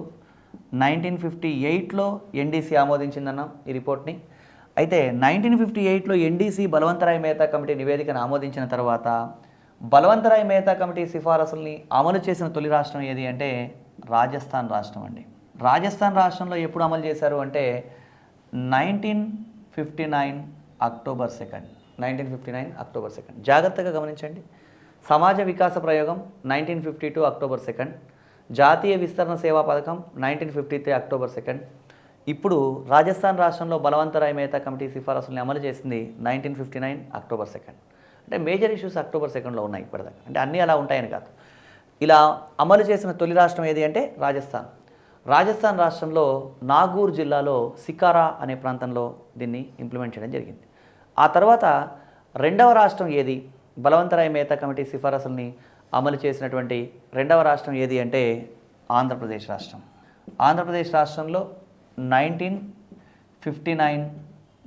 1958లో ఎన్డీసీ ఆమోదించిందన్నాం ఈ రిపోర్ట్ని. అయితే 1958లో ఎన్డీసీ బలవంతరాయ్ మెహతా కమిటీ నివేదికను ఆమోదించిన తర్వాత బలవంతరాయ్ మెహతా కమిటీ సిఫారసుల్ని అమలు చేసిన తొలి రాష్ట్రం ఏది అంటే రాజస్థాన్ రాష్ట్రం అండి. రాజస్థాన్ రాష్ట్రంలో ఎప్పుడు అమలు చేశారు అంటే 1959 అక్టోబర్ 2. 1959 అక్టోబర్ 2. జాగ్రత్తగా గమనించండి. సమాజ వికాస ప్రయోగం 1952 అక్టోబర్ 2. జాతీయ విస్తరణ సేవా పథకం 1953 అక్టోబర్ 2. ఇప్పుడు రాజస్థాన్ రాష్ట్రంలో బలవంతరాయ్ మెహతా కమిటీ సిఫారసుల్ని అమలు చేసింది 1959 అక్టోబర్ 2. అంటే మేజర్ ఇష్యూస్ అక్టోబర్ 2లో ఉన్నాయి ఇప్పటిదాకా. అంటే అన్నీ అలా ఉంటాయని కాదు. ఇలా అమలు చేసిన తొలి రాష్ట్రం ఏది అంటే రాజస్థాన్. రాజస్థాన్ రాష్ట్రంలో నాగూర్ జిల్లాలో సికారా అనే ప్రాంతంలో దీన్ని ఇంప్లిమెంట్ చేయడం జరిగింది. ఆ తర్వాత రెండవ రాష్ట్రం ఏది బలవంతరాయ్ మెహతా కమిటీ సిఫారసుల్ని అమలు చేసినటువంటి రెండవ రాష్ట్రం ఏది అంటే ఆంధ్రప్రదేశ్ రాష్ట్రం. ఆంధ్రప్రదేశ్ రాష్ట్రంలో 1959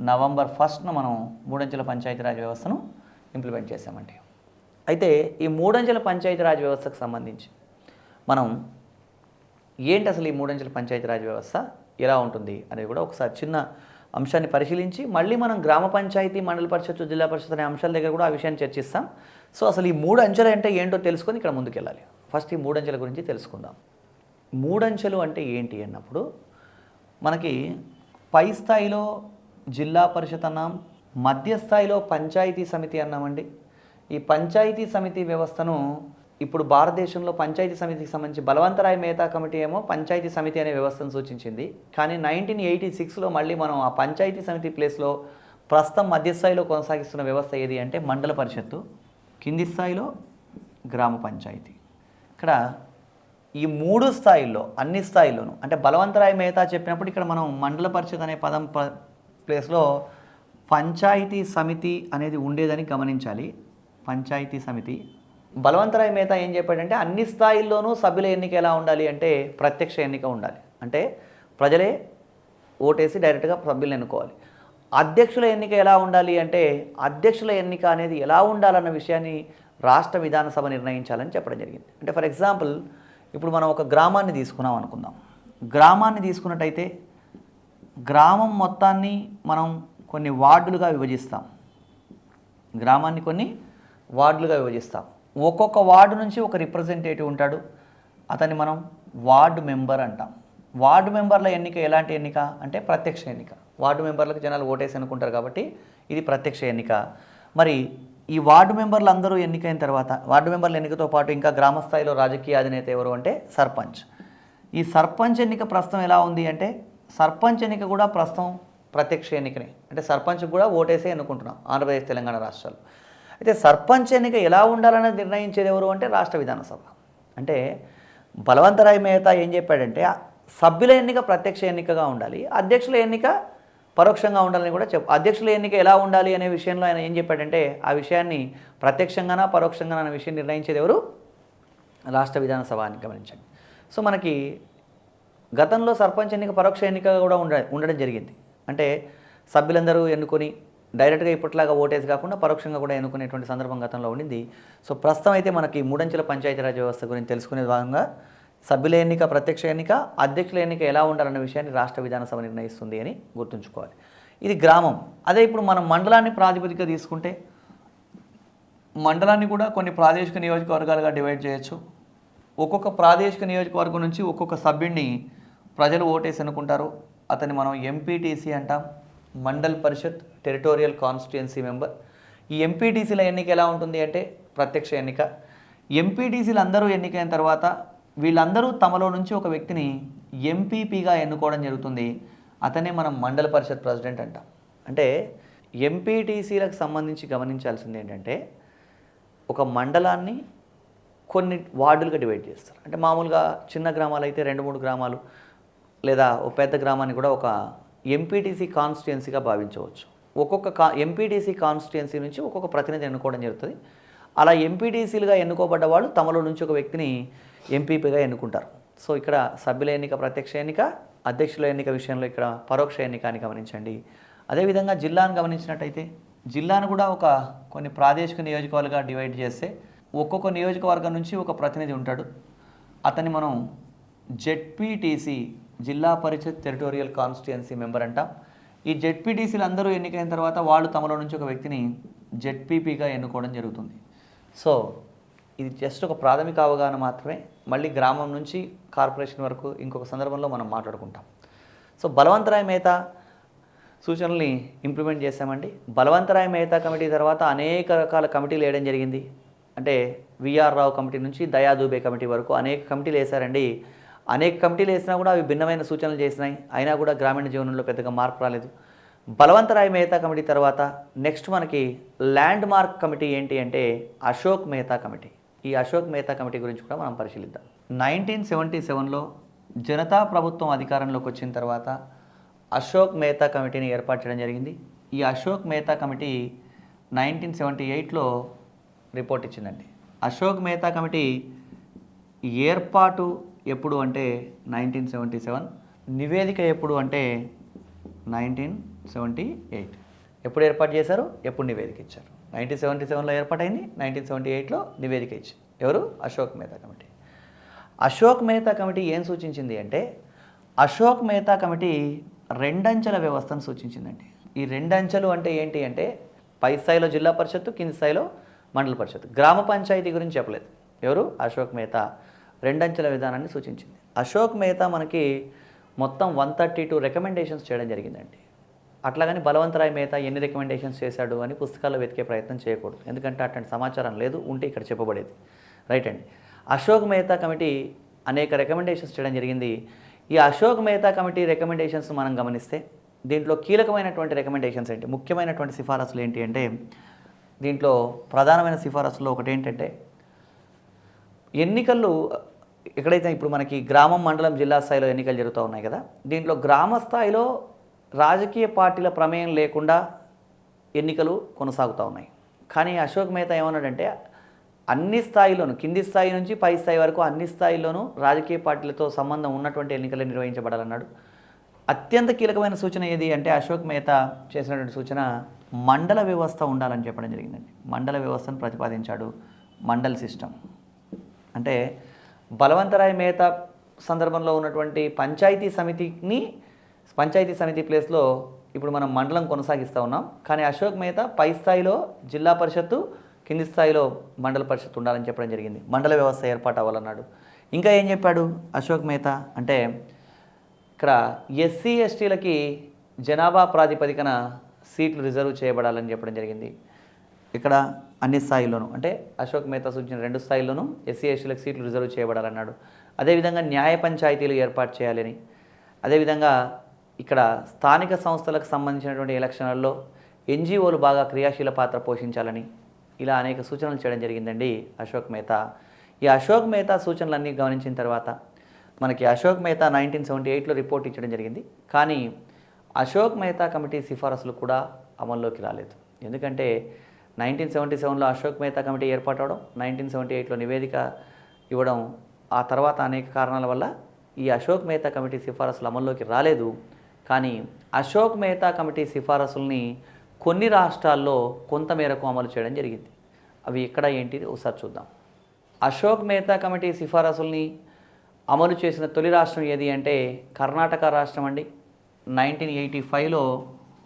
నవంబర్ 1న మనం మూడంచెల పంచాయతీరాజ్ వ్యవస్థను ఇంప్లిమెంట్ చేశామండి. అయితే ఈ మూడంచెల పంచాయతీరాజ్ వ్యవస్థకు సంబంధించి మనం ఏంటి అసలు ఈ మూడంచెల పంచాయతీరాజ్ వ్యవస్థ ఎలా ఉంటుంది అనేది కూడా ఒకసారి చిన్న అంశాన్ని పరిశీలించి మళ్ళీ మనం గ్రామ పంచాయతీ, మండల పరిషత్, జిల్లా పరిషత్ అనే అంశాల దగ్గర కూడా ఆ విషయాన్ని చర్చిస్తాం. సో అసలు ఈ మూడు అంచెలు అంటే ఏంటో తెలుసుకొని ఇక్కడ ముందుకెళ్ళాలి. ఫస్ట్ ఈ మూడంచెల గురించి తెలుసుకుందాం. మూడంచెలు అంటే ఏంటి అన్నప్పుడు మనకి పై స్థాయిలో జిల్లా పరిషత్ అన్నాం, మధ్య స్థాయిలో పంచాయతీ సమితి అన్నామండి. ఈ పంచాయతీ సమితి వ్యవస్థను ఇప్పుడు భారతదేశంలో పంచాయతీ సమితికి సంబంధించి బలవంతరాయ్ మెహతా కమిటీ ఏమో పంచాయతీ సమితి అనే వ్యవస్థను సూచించింది. కానీ 1986లో మళ్ళీ మనం ఆ పంచాయతీ సమితి ప్లేస్లో ప్రస్తుతం మధ్య స్థాయిలో కొనసాగిస్తున్న వ్యవస్థ ఏది అంటే మండల పరిషత్తు, కింది స్థాయిలో గ్రామ పంచాయతీ. ఇక్కడ ఈ మూడు స్థాయిల్లో అన్ని స్థాయిల్లోనూ అంటే బలవంతరాయ్ మెహతా చెప్పినప్పుడు ఇక్కడ మనం మండల పరిషత్ అనే పదం ప్లేస్లో పంచాయతీ సమితి అనేది ఉండేదని గమనించాలి. పంచాయతీ సమితి. బలవంతరాయ్ మెహతా ఏం చెప్పాడంటే అన్ని స్థాయిల్లోనూ సభ్యుల ఎన్నిక ఎలా ఉండాలి అంటే ప్రత్యక్ష ఎన్నిక ఉండాలి. అంటే ప్రజలే ఓటేసి డైరెక్ట్గా సభ్యులను ఎన్నుకోవాలి. అధ్యక్షుల ఎన్నిక ఎలా ఉండాలి అంటే అధ్యక్షుల ఎన్నిక అనేది ఎలా ఉండాలన్న విషయాన్ని రాష్ట్ర విధానసభ నిర్ణయించాలని చెప్పడం జరిగింది. అంటే ఫర్ ఎగ్జాంపుల్ ఇప్పుడు మనం ఒక గ్రామాన్ని తీసుకున్నాం అనుకుందాం. గ్రామాన్ని తీసుకున్నట్టయితే గ్రామం మొత్తాన్ని మనం కొన్ని వార్డులుగా విభజిస్తాం. గ్రామాన్ని కొన్ని వార్డులుగా విభజిస్తాం. ఒక్కొక్క వార్డు నుంచి ఒక రిప్రజెంటేటివ్ ఉంటాడు. అతన్ని మనం వార్డు మెంబర్ అంటాం. వార్డు మెంబర్ల ఎన్నిక ఎలాంటి ఎన్నిక అంటే ప్రత్యక్ష ఎన్నిక. వార్డు మెంబర్లకు జనాలు ఓటేసి అనుకుంటారు కాబట్టి ఇది ప్రత్యక్ష ఎన్నిక. మరి ఈ వార్డు మెంబర్లు అందరూ ఎన్నికైన తర్వాత వార్డు మెంబర్ల ఎన్నికతో పాటు ఇంకా గ్రామ స్థాయిలో రాజకీయ అధినేత ఎవరు అంటే సర్పంచ్. ఈ సర్పంచ్ ఎన్నిక ప్రస్తుతం ఎలా ఉంది అంటే సర్పంచ్ ఎన్నిక కూడా ప్రస్తుతం ప్రత్యక్ష ఎన్నికనే. అంటే సర్పంచ్ కూడా ఓటేసే ఎన్నుకుంటున్నాం ఆంధ్రప్రదేశ్, తెలంగాణ రాష్ట్రాలు. అయితే సర్పంచ్ ఎన్నిక ఎలా ఉండాలనేది నిర్ణయించేది ఎవరు అంటే రాష్ట్ర విధానసభ. అంటే బలవంతరాయ్ మెహతా ఏం చెప్పాడంటే సభ్యుల ఎన్నిక ప్రత్యక్ష ఎన్నికగా ఉండాలి, అధ్యక్షుల ఎన్నిక పరోక్షంగా ఉండాలని కూడా అధ్యక్షుల ఎన్నిక ఎలా ఉండాలి అనే విషయంలో ఆయన ఏం చెప్పాడంటే ఆ విషయాన్ని ప్రత్యక్షంగానా పరోక్షంగానా అనే విషయం నిర్ణయించేది ఎవరు రాష్ట్ర విధానసభ అని గమనించండి. సో మనకి గతంలో సర్పంచ్ ఎన్నిక పరోక్ష ఎన్నికగా కూడా ఉండడం జరిగింది. అంటే సభ్యులందరూ ఎన్నుకొని డైరెక్ట్గా ఇప్పట్లాగా ఓటేసి కాకుండా పరోక్షంగా కూడా ఎన్నుకునేటువంటి సందర్భం గతంలో ఉండింది. సో ప్రస్తుతం అయితే మనకి మూడంచెల పంచాయతీరాజ్ వ్యవస్థ గురించి తెలుసుకునే భాగంగా సభ్యుల ఎన్నిక ప్రత్యక్ష ఎన్నిక, అధ్యక్షుల ఎన్నిక ఎలా ఉండాలన్న విషయాన్ని రాష్ట్ర విధానసభ నిర్ణయిస్తుంది అని గుర్తుంచుకోవాలి. ఇది గ్రామం. అదే ఇప్పుడు మనం మండలాన్ని ప్రాతిపదిక తీసుకుంటే మండలాన్ని కూడా కొన్ని ప్రాదేశిక నియోజకవర్గాలుగా డివైడ్ చేయొచ్చు. ఒక్కొక్క ప్రాదేశిక నియోజకవర్గం నుంచి ఒక్కొక్క సభ్యుడిని ప్రజలు ఓటేసి ఎన్నుకుంటారు. అతన్ని మనం ఎంపీటీసీ అంటాం, మండల్ పరిషత్ టెరిటోరియల్ కాన్స్టిట్యుయెన్సీ మెంబర్. ఈ ఎంపీటీసీల ఎన్నిక ఎలా ఉంటుంది అంటే ప్రత్యక్ష ఎన్నిక. ఎంపీటీసీలు అందరూ ఎన్నికైన తర్వాత వీళ్ళందరూ తమలో నుంచి ఒక వ్యక్తిని ఎంపీపీగా ఎన్నుకోవడం జరుగుతుంది. అతనే మనం మండల పరిషత్ ప్రెసిడెంట్ అంటాం. అంటే ఎంపీటీసీలకు సంబంధించి గమనించాల్సింది ఏంటంటే ఒక మండలాన్ని కొన్ని వార్డులుగా డివైడ్ చేస్తారు. అంటే మామూలుగా చిన్న గ్రామాలు అయితే 2-3 గ్రామాలు లేదా ఒక పెద్ద గ్రామాన్ని కూడా ఒక ఎంపీటీసీ కాన్స్టిట్యుయెన్సీగా భావించవచ్చు. ఒక్కొక్క ఎంపీటీసీ కాన్స్టిట్యుయెన్సీ నుంచి ఒక్కొక్క ప్రతినిధి ఎన్నుకోవడం జరుగుతుంది. అలా ఎంపీటీసీలుగా ఎన్నుకోబడ్డ వాళ్ళు తమలో నుంచి ఒక వ్యక్తిని ఎంపీపీగా ఎన్నుకుంటారు. సో ఇక్కడ సభ్యుల ఎన్నిక ప్రత్యక్ష ఎన్నిక, అధ్యక్షుల ఎన్నిక విషయంలో ఇక్కడ పరోక్ష ఎన్నిక అని గమనించండి. అదేవిధంగా జిల్లాను గమనించినట్టయితే జిల్లాను కూడా ఒక కొన్ని ప్రాదేశిక నియోజకవర్గాలుగా డివైడ్ చేస్తే ఒక్కొక్క నియోజకవర్గం నుంచి ఒక ప్రతినిధి ఉంటాడు. అతన్ని మనం జెడ్పీటీసీ జిల్లా పరిషత్ టెరిటోరియల్ కాన్స్టిట్యుయెన్సీ మెంబర్ అంటాం. ఈ జెడ్పీటీసీలు అందరూ ఎన్నికైన తర్వాత వాళ్ళు తమలో నుంచి ఒక వ్యక్తిని జెడ్పీపీగా ఎన్నుకోవడం జరుగుతుంది. సో ఇది జస్ట్ ఒక ప్రాథమిక అవగాహన మాత్రమే. మళ్ళీ గ్రామం నుంచి కార్పొరేషన్ వరకు ఇంకొక సందర్భంలో మనం మాట్లాడుకుంటాం. సో బలవంతరాయ్ మెహతా సూచనల్ని ఇంప్లిమెంట్ చేశామండి. బలవంతరాయ్ మెహతా కమిటీ తర్వాత అనేక రకాల కమిటీలు వేయడం జరిగింది. అంటే విఆర్ రావు కమిటీ నుంచి దయా దూబే కమిటీ వరకు అనేక కమిటీలు వేశారండి. అనేక కమిటీలు వేసినా కూడా అవి భిన్నమైన సూచనలు చేసినాయి. అయినా కూడా గ్రామీణ జీవనంలో పెద్దగా మార్పు రాలేదు. బలవంతరాయ్ మెహతా కమిటీ తర్వాత నెక్స్ట్ మనకి ల్యాండ్ మార్క్ కమిటీ ఏంటి అంటే అశోక్ మెహతా కమిటీ. ఈ అశోక్ మెహతా కమిటీ గురించి కూడా మనం పరిశీలిద్దాం. 1977లో జనతా ప్రభుత్వం అధికారంలోకి వచ్చిన తర్వాత అశోక్ మెహతా కమిటీని ఏర్పాటు చేయడం జరిగింది. ఈ అశోక్ మెహతా కమిటీ 1978లో రిపోర్ట్ ఇచ్చిందండి. అశోక్ మెహతా కమిటీ ఏర్పాటు ఎప్పుడు అంటే 1977, నివేదిక ఎప్పుడు అంటే 1978. ఎప్పుడు ఏర్పాటు చేశారు, ఎప్పుడు నివేదిక ఇచ్చారు? 1977లో ఏర్పాటైంది, 1978లో నివేదిక ఇచ్చింది. ఎవరు? అశోక్ మెహతా కమిటీ. అశోక్ మెహతా కమిటీ ఏం సూచించింది అంటే, అశోక్ మెహతా కమిటీ రెండంచెల వ్యవస్థను సూచించిందండి. ఈ రెండంచెలు అంటే ఏంటి అంటే, పై స్థాయిలో జిల్లా పరిషత్తు, కింది స్థాయిలో మండల పరిషత్తు. గ్రామ పంచాయతీ గురించి చెప్పలేదు. ఎవరు? అశోక్ మెహతా రెండంచెల విధానాన్ని సూచించింది. అశోక్ మెహతా మనకి మొత్తం 132 రికమెండేషన్స్ చేయడం జరిగిందండి. అట్లాగని బలవంతరాయ్ మెహతా ఎన్ని రికమెండేషన్స్ చేశాడు అని పుస్తకాల్లో వెతికే ప్రయత్నం చేయకూడదు, ఎందుకంటే అట్లాంటి సమాచారం లేదు, ఉంటే ఇక్కడ చెప్పబడేది. రైట్ అండి. అశోక్ మెహతా కమిటీ అనేక రికమెండేషన్స్ చేయడం జరిగింది. ఈ అశోక్ మెహతా కమిటీ రికమెండేషన్స్ మనం గమనిస్తే దీంట్లో కీలకమైనటువంటి రికమెండేషన్స్ ఏంటి, ముఖ్యమైనటువంటి సిఫారసులు ఏంటి అంటే, దీంట్లో ప్రధానమైన సిఫారసులో ఒకటి ఏంటంటే, ఎన్నికలు ఎక్కడైతే ఇప్పుడు మనకి గ్రామం, మండలం, జిల్లా స్థాయిలో ఎన్నికలు జరుగుతూ ఉన్నాయి కదా, దీంట్లో గ్రామ స్థాయిలో రాజకీయ పార్టీల ప్రమేయం లేకుండా ఎన్నికలు కొనసాగుతూ ఉన్నాయి. కానీ అశోక్ మెహతా ఏమన్నాడంటే, అన్ని స్థాయిలోనూ, కింది స్థాయి నుంచి పై స్థాయి వరకు అన్ని స్థాయిల్లోనూ రాజకీయ పార్టీలతో సంబంధం ఉన్నటువంటి ఎన్నికలు నిర్వహించబడాలన్నాడు. అత్యంత కీలకమైన సూచన ఏది అంటే, అశోక్ మెహతా చేసినటువంటి సూచన మండల వ్యవస్థ ఉండాలని చెప్పడం జరిగిందండి. మండల వ్యవస్థను ప్రతిపాదించాడు. మండల్ సిస్టమ్ అంటే బలవంతరాయ్ మెహతా సందర్భంలో ఉన్నటువంటి పంచాయతీ సమితి ప్లేస్లో ఇప్పుడు మనం మండలం కొనసాగిస్తూ ఉన్నాం. కానీ అశోక్ మెహతా పై స్థాయిలో జిల్లా పరిషత్తు, కింది స్థాయిలో మండల పరిషత్తు ఉండాలని చెప్పడం జరిగింది. మండల వ్యవస్థ ఏర్పాటు అవ్వాలన్నాడు. ఇంకా ఏం చెప్పాడు అశోక్ మెహతా అంటే, ఇక్కడ ఎస్సీ ఎస్టీలకి జనాభా ప్రాతిపదికన సీట్లు రిజర్వ్ చేయబడాలని చెప్పడం జరిగింది. ఇక్కడ అన్ని స్థాయిల్లోనూ అంటే అశోక్ మెహతా సూచించిన 2 స్థాయిల్లోనూ ఎస్సీ ఎస్టీలకు సీట్లు రిజర్వ్ చేయబడాలన్నాడు. అదేవిధంగా న్యాయ పంచాయతీలు ఏర్పాటు చేయాలని, అదేవిధంగా ఇక్కడ స్థానిక సంస్థలకు సంబంధించినటువంటి ఎలక్షన్లలో ఎన్జిఓలు బాగా క్రియాశీల పాత్ర పోషించాలని, ఇలా అనేక సూచనలు చేయడం జరిగిందండి అశోక్ మెహతా. ఈ అశోక్ మెహతా సూచనలన్నీ గమనించిన తర్వాత మనకి అశోక్ మెహతా 1978లో రిపోర్ట్ ఇచ్చడం జరిగింది. కానీ అశోక్ మెహతా కమిటీ సిఫారసులు కూడా అమల్లోకి రాలేదు. ఎందుకంటే 1977లో అశోక్ మెహతా కమిటీ ఏర్పాటు అవడం, 1978లో నివేదిక ఇవ్వడం, ఆ తర్వాత అనేక కారణాల వల్ల ఈ అశోక్ మెహతా కమిటీ సిఫారసులు అమల్లోకి రాలేదు. కానీ అశోక్ మెహతా కమిటీ సిఫారసుల్ని కొన్ని రాష్ట్రాల్లో కొంతమేరకు అమలు చేయడం జరిగింది. అవి ఎక్కడ ఏంటి ఒకసారి చూద్దాం. అశోక్ మెహతా కమిటీ సిఫారసుల్ని అమలు చేసిన తొలి రాష్ట్రం ఏది అంటే కర్ణాటక రాష్ట్రం అండి. 1985లో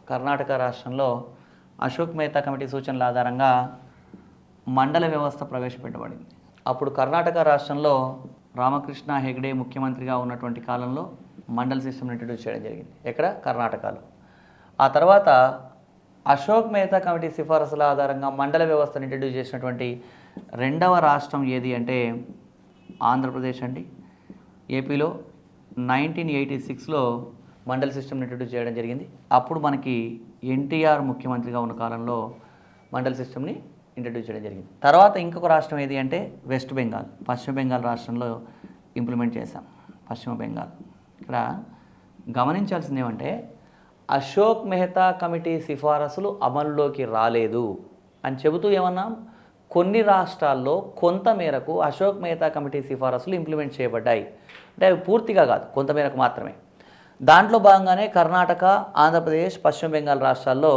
కర్ణాటక రాష్ట్రంలో అశోక్ మెహతా కమిటీ సూచనల ఆధారంగా మండల వ్యవస్థ ప్రవేశపెట్టబడింది. అప్పుడు కర్ణాటక రాష్ట్రంలో రామకృష్ణ హెగ్డే ముఖ్యమంత్రిగా ఉన్నటువంటి కాలంలో మండల్ సిస్టమ్ని ఇంట్రడ్యూస్ చేయడం జరిగింది. ఎక్కడ? కర్ణాటకలో. ఆ తర్వాత అశోక్ మెహతా కమిటీ సిఫారసుల ఆధారంగా మండల వ్యవస్థను ఇంట్రడ్యూస్ చేసినటువంటి రెండవ రాష్ట్రం ఏది అంటే ఆంధ్రప్రదేశ్ అండి. ఏపీలో 1986లో మండల్ సిస్టమ్ని ఇంట్రడ్యూస్ చేయడం జరిగింది. అప్పుడు మనకి ఎన్టీఆర్ ముఖ్యమంత్రిగా ఉన్న కాలంలో మండల్ సిస్టమ్ని ఇంట్రడ్యూస్ చేయడం జరిగింది. తర్వాత ఇంకొక రాష్ట్రం ఏది అంటే వెస్ట్ బెంగాల్, పశ్చిమ బెంగాల్ రాష్ట్రంలో ఇంప్లిమెంట్ చేశాం. పశ్చిమ బెంగాల్. ఇక్కడ గమనించాల్సింది ఏమంటే, అశోక్ మెహతా కమిటీ సిఫారసులు అమల్లోకి రాలేదు అని చెబుతూ ఏమన్నాం, కొన్ని రాష్ట్రాల్లో కొంత మేరకు అశోక్ మెహతా కమిటీ సిఫారసులు ఇంప్లిమెంట్ చేయబడ్డాయి. అంటే అవి పూర్తిగా కాదు, కొంత మేరకు మాత్రమే. దాంట్లో భాగంగానే కర్ణాటక, ఆంధ్రప్రదేశ్, పశ్చిమ బెంగాల్ రాష్ట్రాల్లో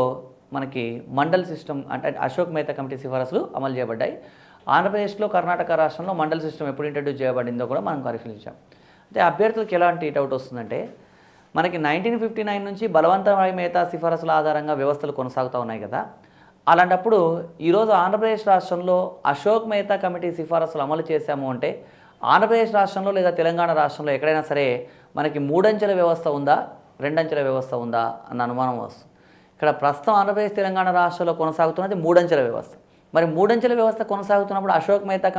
మనకి మండల్ సిస్టమ్ అంటే అశోక్ మెహతా కమిటీ సిఫారసులు అమలు చేయబడ్డాయి. ఆంధ్రప్రదేశ్లో, కర్ణాటక రాష్ట్రంలో మండల్ సిస్టమ్ ఎప్పుడు ఇంట్రడ్యూస్ చేయబడిందో కూడా మనం పరిశీలించాం. అంటే అభ్యర్థులకు ఎలాంటి డౌట్ వస్తుందంటే, మనకి 1959 నుంచి బలవంతరాయ్ మెహతా సిఫారసుల ఆధారంగా వ్యవస్థలు కొనసాగుతూ ఉన్నాయి కదా. అలాంటప్పుడు ఈరోజు ఆంధ్రప్రదేశ్ రాష్ట్రంలో అశోక్ మెహతా కమిటీ సిఫారసులు అమలు చేశాము అంటే, ఆంధ్రప్రదేశ్ రాష్ట్రంలో లేదా తెలంగాణ రాష్ట్రంలో ఎక్కడైనా సరే మనకి 3 అంచెల వ్యవస్థ ఉందా, 2 అంచెల వ్యవస్థ ఉందా అన్న అనుమానం వస్తుంది. ఇక్కడ ప్రస్తుతం ఆంధ్రప్రదేశ్, తెలంగాణ రాష్ట్రాల్లో కొనసాగుతున్నది 3 అంచెల వ్యవస్థ. మరి 3 అంచెల వ్యవస్థ కొనసాగుతున్నప్పుడు అశోక్ మెహతా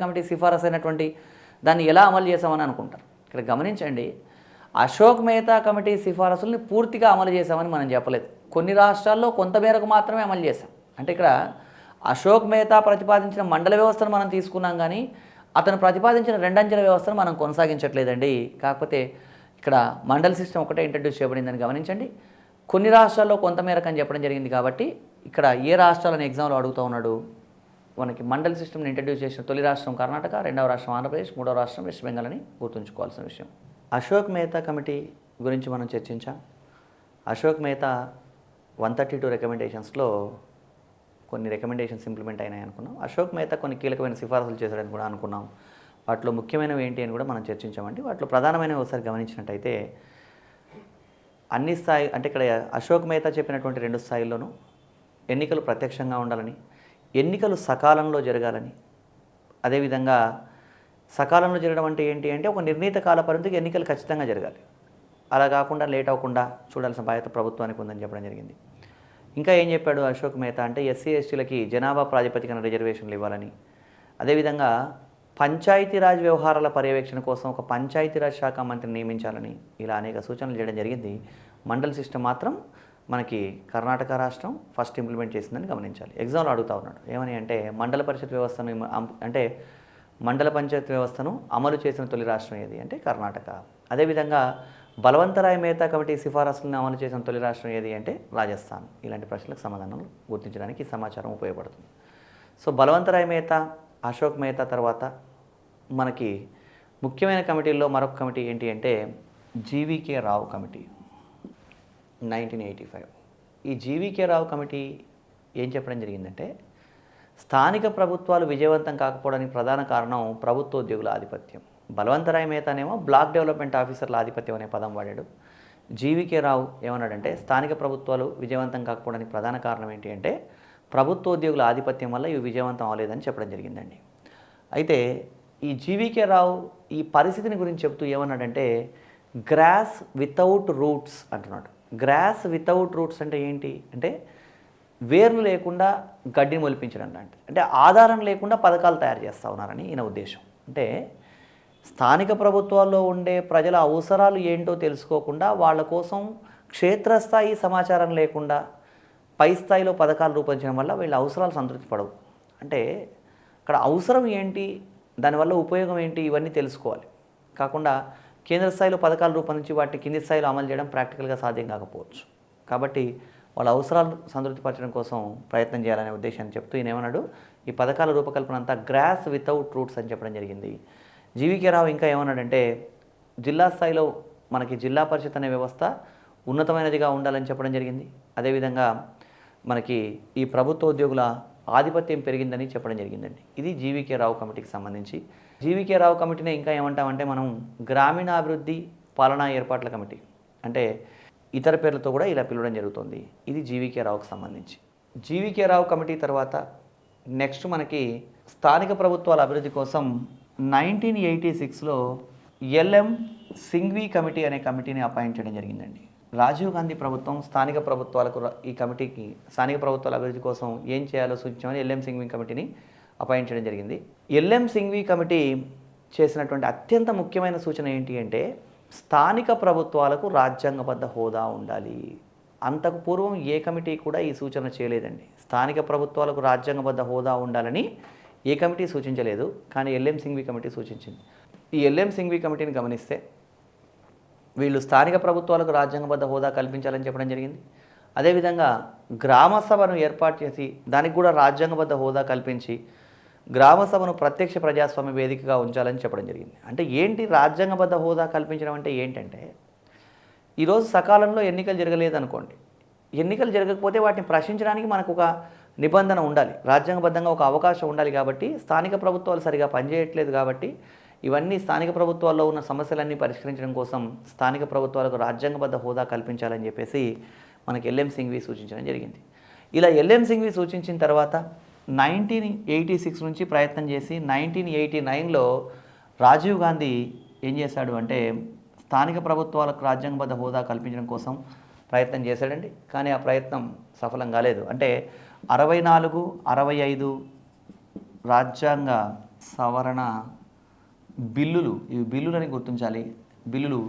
కమిటీ సిఫారసు అయినటువంటి దాన్ని ఎలా అమలు చేశామని అనుకుంటారు. ఇక్కడ గమనించండి, అశోక్ మెహతా కమిటీ సిఫారసుల్ని పూర్తిగా అమలు చేశామని మనం చెప్పలేదు. కొన్ని రాష్ట్రాల్లో కొంత మేరకు మాత్రమే అమలు చేశాం. అంటే ఇక్కడ అశోక్ మెహతా ప్రతిపాదించిన మండల వ్యవస్థను మనం తీసుకున్నాం, కానీ అతను ప్రతిపాదించిన 2 అంచెల వ్యవస్థను మనం కొనసాగించట్లేదండి. కాకపోతే ఇక్కడ మండల్ సిస్టమ్ ఒకటే ఇంట్రడ్యూస్ చేయబడిందని గమనించండి. కొన్ని రాష్ట్రాల్లో కొంత మేరకు అని చెప్పడం జరిగింది. కాబట్టి ఇక్కడ ఏ రాష్ట్రాలను ఎగ్జామ్లో అడుగుతూ ఉన్నాడు, మనకి మండల్ సిస్టమ్ని ఇంట్రడ్యూస్ చేసిన తొలి రాష్ట్రం కర్ణాటక, రెండవ రాష్ట్రం ఆంధ్రప్రదేశ్, మూడవ రాష్ట్రం వెస్ట్ బెంగాల్ అని గుర్తుంచుకోవాల్సిన విషయం. అశోక్ మెహతా కమిటీ గురించి మనం చర్చించాం. అశోక్ మెహతా 132 రికమెండేషన్స్లో కొన్ని రికమెండేషన్స్ ఇంప్లిమెంట్ అయినాయి అనుకున్నాం. అశోక్ మెహతా కొన్ని కీలకమైన సిఫారసులు చేశాడని కూడా అనుకున్నాం. వాటిలో ముఖ్యమైనవి ఏంటి అని కూడా మనం చర్చించామండి. వాటిలో ప్రధానమైనవి ఒకసారి గమనించినట్టయితే అన్ని స్థాయి అంటే ఇక్కడ అశోక్ మెహతా చెప్పినటువంటి 2 స్థాయిల్లోనూ ఎన్నికలు ప్రత్యక్షంగా ఉండాలని, ఎన్నికలు సకాలంలో జరగాలని, అదేవిధంగా సకాలంలో జరగడం అంటే ఏంటి అంటే ఒక నిర్ణీత కాల పరిమితికి ఎన్నికలు ఖచ్చితంగా జరగాలి. అలా కాకుండా లేట్ అవ్వకుండా చూడాల్సిన బాధ్యత ప్రభుత్వానికి ఉందని చెప్పడం జరిగింది. ఇంకా ఏం చెప్పాడు అశోక్ మెహతా అంటే ఎస్సీ ఎస్టీలకి జనాభా ప్రాతిపదికన రిజర్వేషన్లు ఇవ్వాలని, అదేవిధంగా పంచాయతీరాజ్ వ్యవహారాల పర్యవేక్షణ కోసం ఒక పంచాయతీరాజ్ శాఖ మంత్రిని నియమించాలని ఇలా అనేక సూచనలు చేయడం జరిగింది. మండల్ సిస్టమ్ మాత్రం మనకి కర్ణాటక రాష్ట్రం ఫస్ట్ ఇంప్లిమెంట్ చేసిందని గమనించాలి. ఎగ్జామ్లో అడుగుతా ఉన్నాడు ఏమని అంటే మండల పరిషత్ వ్యవస్థను అంటే మండల పంచాయతీ వ్యవస్థను అమలు చేసిన తొలి రాష్ట్రం ఏది అంటే కర్ణాటక. అదేవిధంగా బలవంతరాయ్ మెహతా కమిటీ సిఫారసులను అమలు చేసిన తొలి రాష్ట్రం ఏది అంటే రాజస్థాన్. ఇలాంటి ప్రశ్నలకు సమాధానాలు గుర్తించడానికి ఈ సమాచారం ఉపయోగపడుతుంది. సో బలవంతరాయ్ మెహతా, అశోక్ మెహతా తర్వాత మనకి ముఖ్యమైన కమిటీల్లో మరొక కమిటీ ఏంటి అంటే జీవీకే రావు కమిటీ 1985. ఈ జీవీకే రావు కమిటీ ఏం చెప్పడం జరిగిందంటే స్థానిక ప్రభుత్వాలు విజయవంతం కాకపోవడానికి ప్రధాన కారణం ప్రభుత్వోద్యోగుల ఆధిపత్యం. బలవంతరాయ్ మెహతానేమో బ్లాక్ డెవలప్మెంట్ ఆఫీసర్ల ఆధిపత్యం అనే పదం వాడాడు. జీవీకే రావు ఏమన్నాడంటే స్థానిక ప్రభుత్వాలు విజయవంతం కాకపోవడానికి ప్రధాన కారణం ఏంటి అంటే ప్రభుత్వోద్యోగుల ఆధిపత్యం వల్ల ఇవి విజయవంతం అవ్వలేదని చెప్పడం జరిగిందండి. అయితే ఈ జీవీకే రావు ఈ పరిస్థితిని గురించి చెప్తూ ఏమన్నాడంటే గ్రాస్ వితౌట్ రూట్స్ అంటున్నాడు. గ్రాస్ వితౌట్ రూట్స్ అంటే ఏంటి అంటే వేర్లు లేకుండా గడ్డిని మొలిపించడం లాంటిది. అంటే ఆధారం లేకుండా పథకాలు తయారు చేస్తూ ఉన్నారని ఈయన ఉద్దేశం. అంటే స్థానిక ప్రభుత్వాల్లో ఉండే ప్రజల అవసరాలు ఏంటో తెలుసుకోకుండా వాళ్ళ కోసం క్షేత్రస్థాయి సమాచారం లేకుండా పై స్థాయిలో పథకాలు రూపొందించడం వల్ల వీళ్ళ అవసరాలు సంతృప్తి పడవు. అంటే అక్కడ అవసరం ఏంటి, దానివల్ల ఉపయోగం ఏంటి, ఇవన్నీ తెలుసుకోవాలి. కాకుండా కేంద్ర స్థాయిలో పథకాలు రూపొందించి వాటిని కింది స్థాయిలో అమలు చేయడం ప్రాక్టికల్గా సాధ్యం కాకపోవచ్చు. కాబట్టి వాళ్ళ అవసరాలు సంతృప్తిపరచడం కోసం ప్రయత్నం చేయాలనే ఉద్దేశాన్ని చెప్తూ ఈయన ఏమన్నాడు ఈ పథకాల రూపకల్పన అంతా గ్రాస్ వితౌట్ రూట్స్ అని చెప్పడం జరిగింది. జీవీకే రావు ఇంకా ఏమన్నాడంటే జిల్లా స్థాయిలో మనకి జిల్లా పరిషత్ అనే వ్యవస్థ ఉన్నతమైనదిగా ఉండాలని చెప్పడం జరిగింది. అదేవిధంగా మనకి ఈ ప్రభుత్వ ఉద్యోగుల ఆధిపత్యం పెరిగిందని చెప్పడం జరిగిందండి. ఇది జీవీకే రావు కమిటీకి సంబంధించి. జీవీకే రావు కమిటీనే ఇంకా ఏమంటామంటే మనం గ్రామీణాభివృద్ధి పాలనా ఏర్పాట్ల కమిటీ అంటే ఇతర పేర్లతో కూడా ఇలా పిలవడం జరుగుతుంది. ఇది జీవీకే రావుకు సంబంధించి. జీవీకే రావు కమిటీ తర్వాత నెక్స్ట్ మనకి స్థానిక ప్రభుత్వాల అభివృద్ధి కోసం 1986లో ఎల్ఎం సింఘ్వి కమిటీ అనే కమిటీని అపాయింట్ చేయడం జరిగిందండి. రాజీవ్ గాంధీ ప్రభుత్వం స్థానిక ప్రభుత్వాలకు ఈ కమిటీకి స్థానిక ప్రభుత్వాల అభివృద్ధి కోసం ఏం చేయాలో సూచించమని ఎల్ఎం సింఘ్వి కమిటీని అపాయింట్ చేయడం జరిగింది. ఎల్ఎం సింఘ్వి కమిటీ చేసినటువంటి అత్యంత ముఖ్యమైన సూచన ఏంటి అంటే స్థానిక ప్రభుత్వాలకు రాజ్యాంగబద్ధ హోదా ఉండాలి. అంతకు పూర్వం ఏ కమిటీ కూడా ఈ సూచన చేయలేదండి. స్థానిక ప్రభుత్వాలకు రాజ్యాంగబద్ధ హోదా ఉండాలని ఏ కమిటీ సూచించలేదు, కానీ ఎల్ఎం సింఘ్వి కమిటీ సూచించింది. ఈ ఎల్ఎం సింఘ్వి కమిటీని గమనిస్తే వీళ్ళు స్థానిక ప్రభుత్వాలకు రాజ్యాంగబద్ధ హోదా కల్పించాలని చెప్పడం జరిగింది. అదేవిధంగా గ్రామ సభను ఏర్పాటు చేసి దానికి కూడా రాజ్యాంగబద్ధ హోదా కల్పించి గ్రామ సభను ప్రత్యక్ష ప్రజాస్వామ్య వేదికగా ఉంచాలని చెప్పడం జరిగింది. అంటే ఏంటి రాజ్యాంగబద్ధ హోదా కల్పించడం అంటే ఏంటంటే ఈరోజు సకాలంలో ఎన్నికలు జరగలేదు అనుకోండి, ఎన్నికలు జరగకపోతే వాటిని ప్రశ్నించడానికి మనకు ఒక నిబంధన ఉండాలి, రాజ్యాంగబద్ధంగా ఒక అవకాశం ఉండాలి. కాబట్టి స్థానిక ప్రభుత్వాలు సరిగా పనిచేయట్లేదు కాబట్టి ఇవన్నీ స్థానిక ప్రభుత్వాల్లో ఉన్న సమస్యలన్నీ పరిష్కరించడం కోసం స్థానిక ప్రభుత్వాలకు రాజ్యాంగబద్ధ హోదా కల్పించాలని చెప్పేసి మనకి ఎల్ఎం సింఘ్వి సూచించడం జరిగింది. ఇలా ఎల్ఎం సింఘ్వి సూచించిన తర్వాత 1986 నుంచి ప్రయత్నం చేసి 1989లో రాజీవ్ గాంధీ ఏం చేశాడు అంటే స్థానిక ప్రభుత్వాలకు రాజ్యాంగబద్ధ హోదా కల్పించడం కోసం ప్రయత్నం చేశాడండి. కానీ ఆ ప్రయత్నం సఫలం కాలేదు. అంటే 64, 65 రాజ్యాంగ సవరణ బిల్లులు, ఇవి బిల్లులని గుర్తించాలి, బిల్లులు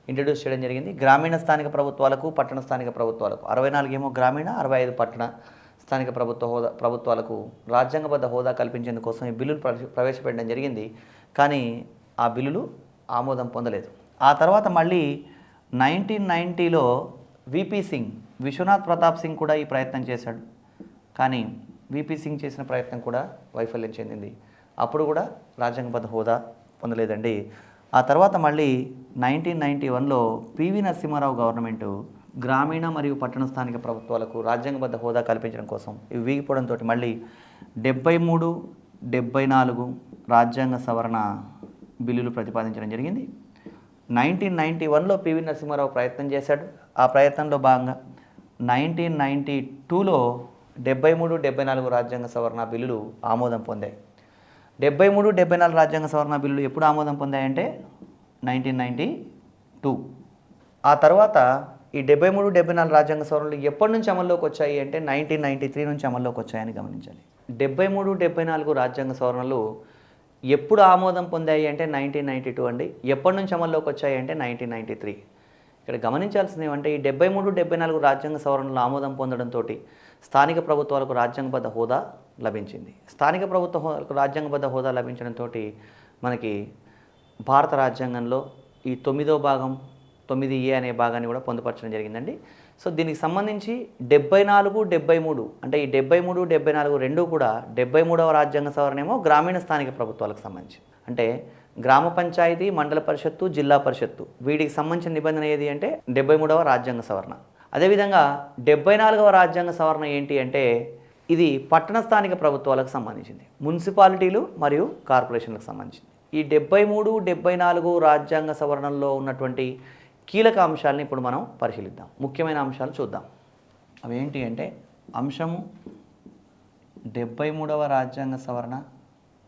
ఇంట్రడ్యూస్ చేయడం జరిగింది. గ్రామీణ స్థానిక ప్రభుత్వాలకు, పట్టణ స్థానిక ప్రభుత్వాలకు 64 ఏమో గ్రామీణ, 65 పట్టణ స్థానిక ప్రభుత్వాలకు రాజ్యాంగబద్ధ హోదా కల్పించేందుకోసం ఈ బిల్లులు ప్రవేశపెట్టడం జరిగింది. కానీ ఆ బిల్లులు ఆమోదం పొందలేదు. ఆ తర్వాత మళ్ళీ 1990లో విపి సింగ్, విశ్వనాథ్ ప్రతాప్ సింగ్ కూడా ఈ ప్రయత్నం చేశాడు. కానీ విపి సింగ్ చేసిన ప్రయత్నం కూడా వైఫల్యం చెందింది. అప్పుడు కూడా రాజ్యాంగబద్ధ హోదా పొందలేదండి. ఆ తర్వాత మళ్ళీ 1991లో పివి నరసింహారావు గవర్నమెంటు గ్రామీణ మరియు పట్టణ స్థానిక ప్రభుత్వాలకు రాజ్యాంగబద్ధ హోదా కల్పించడం కోసం ఇవి వీగిపోవడంతో మళ్ళీ 73, 74 రాజ్యాంగ సవరణ బిల్లులు ప్రతిపాదించడం జరిగింది. 1991లో పివి నరసింహారావు ప్రయత్నం చేశాడు. ఆ ప్రయత్నంలో భాగంగా 1992లో 73, 74 రాజ్యాంగ సవరణ బిల్లులు ఆమోదం పొందాయి. 73, 74 రాజ్యాంగ సవరణ బిల్లులు ఎప్పుడు ఆమోదం పొందాయంటే 1992. ఆ తర్వాత ఈ 73, 74 రాజ్యాంగ సవరణలు ఎప్పటి నుంచి అమల్లోకి వచ్చాయి అంటే 1993 నుంచి అమల్లోకి వచ్చాయని గమనించాలి. 73, 74 రాజ్యాంగ సవరణలు ఎప్పుడు ఆమోదం పొందాయి అంటే 1992 అండి. ఎప్పటి నుంచి అమల్లోకి వచ్చాయి అంటే 1993. ఇక్కడ గమనించాల్సింది ఏమంటే ఈ 73, 74 రాజ్యాంగ సవరణలు ఆమోదం పొందడంతో స్థానిక ప్రభుత్వాలకు రాజ్యాంగబద్ధ హోదా లభించింది. స్థానిక ప్రభుత్వాలకు రాజ్యాంగబద్ధ హోదా లభించడంతో మనకి భారత రాజ్యాంగంలో ఈ 9వ భాగం 9A అనే భాగాన్ని కూడా పొందుపరచడం జరిగిందండి. సో దీనికి సంబంధించి 74, 73 అంటే ఈ 73, 74 రెండూ కూడా 73వ రాజ్యాంగ సవరణ ఏమో గ్రామీణ స్థానిక ప్రభుత్వాలకు సంబంధించి, అంటే గ్రామ పంచాయతీ, మండల పరిషత్తు, జిల్లా పరిషత్తు వీటికి సంబంధించిన నిబంధన ఏది అంటే 73వ రాజ్యాంగ సవరణ. అదేవిధంగా 74వ రాజ్యాంగ సవరణ ఏంటి అంటే ఇది పట్టణ స్థానిక ప్రభుత్వాలకు సంబంధించింది, మున్సిపాలిటీలు మరియు కార్పొరేషన్లకు సంబంధించింది. ఈ 73, 74 రాజ్యాంగ సవరణల్లో ఉన్నటువంటి కీలక అంశాలను ఇప్పుడు మనం పరిశీలిద్దాం. ముఖ్యమైన అంశాలు చూద్దాం. అవి ఏంటి అంటే అంశము 73వ రాజ్యాంగ సవరణ,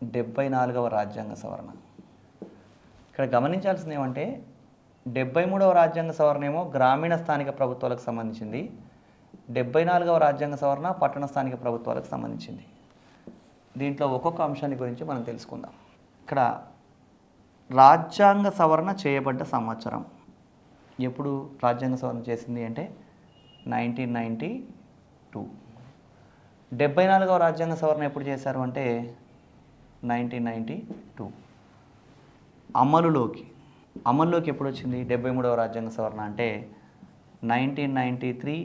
74వ రాజ్యాంగ సవరణ. ఇక్కడ గమనించాల్సింది ఏమంటే 73వ రాజ్యాంగ సవరణ ఏమో గ్రామీణ స్థానిక ప్రభుత్వాలకు సంబంధించింది, 74వ రాజ్యాంగ సవరణ పట్టణ స్థానిక ప్రభుత్వాలకు సంబంధించింది. దీంట్లో ఒక్కొక్క అంశాన్ని గురించి మనం తెలుసుకుందాం. ఇక్కడ రాజ్యాంగ సవరణ చేయబడ్డ సంవత్సరం ఎప్పుడు రాజ్యాంగ సవరణ చేసింది అంటే 1992. 74వ రాజ్యాంగ సవరణ ఎప్పుడు చేశారు అంటే 1992. అమలులోకి ఎప్పుడు వచ్చింది 73వ రాజ్యాంగ సవరణ అంటే 1993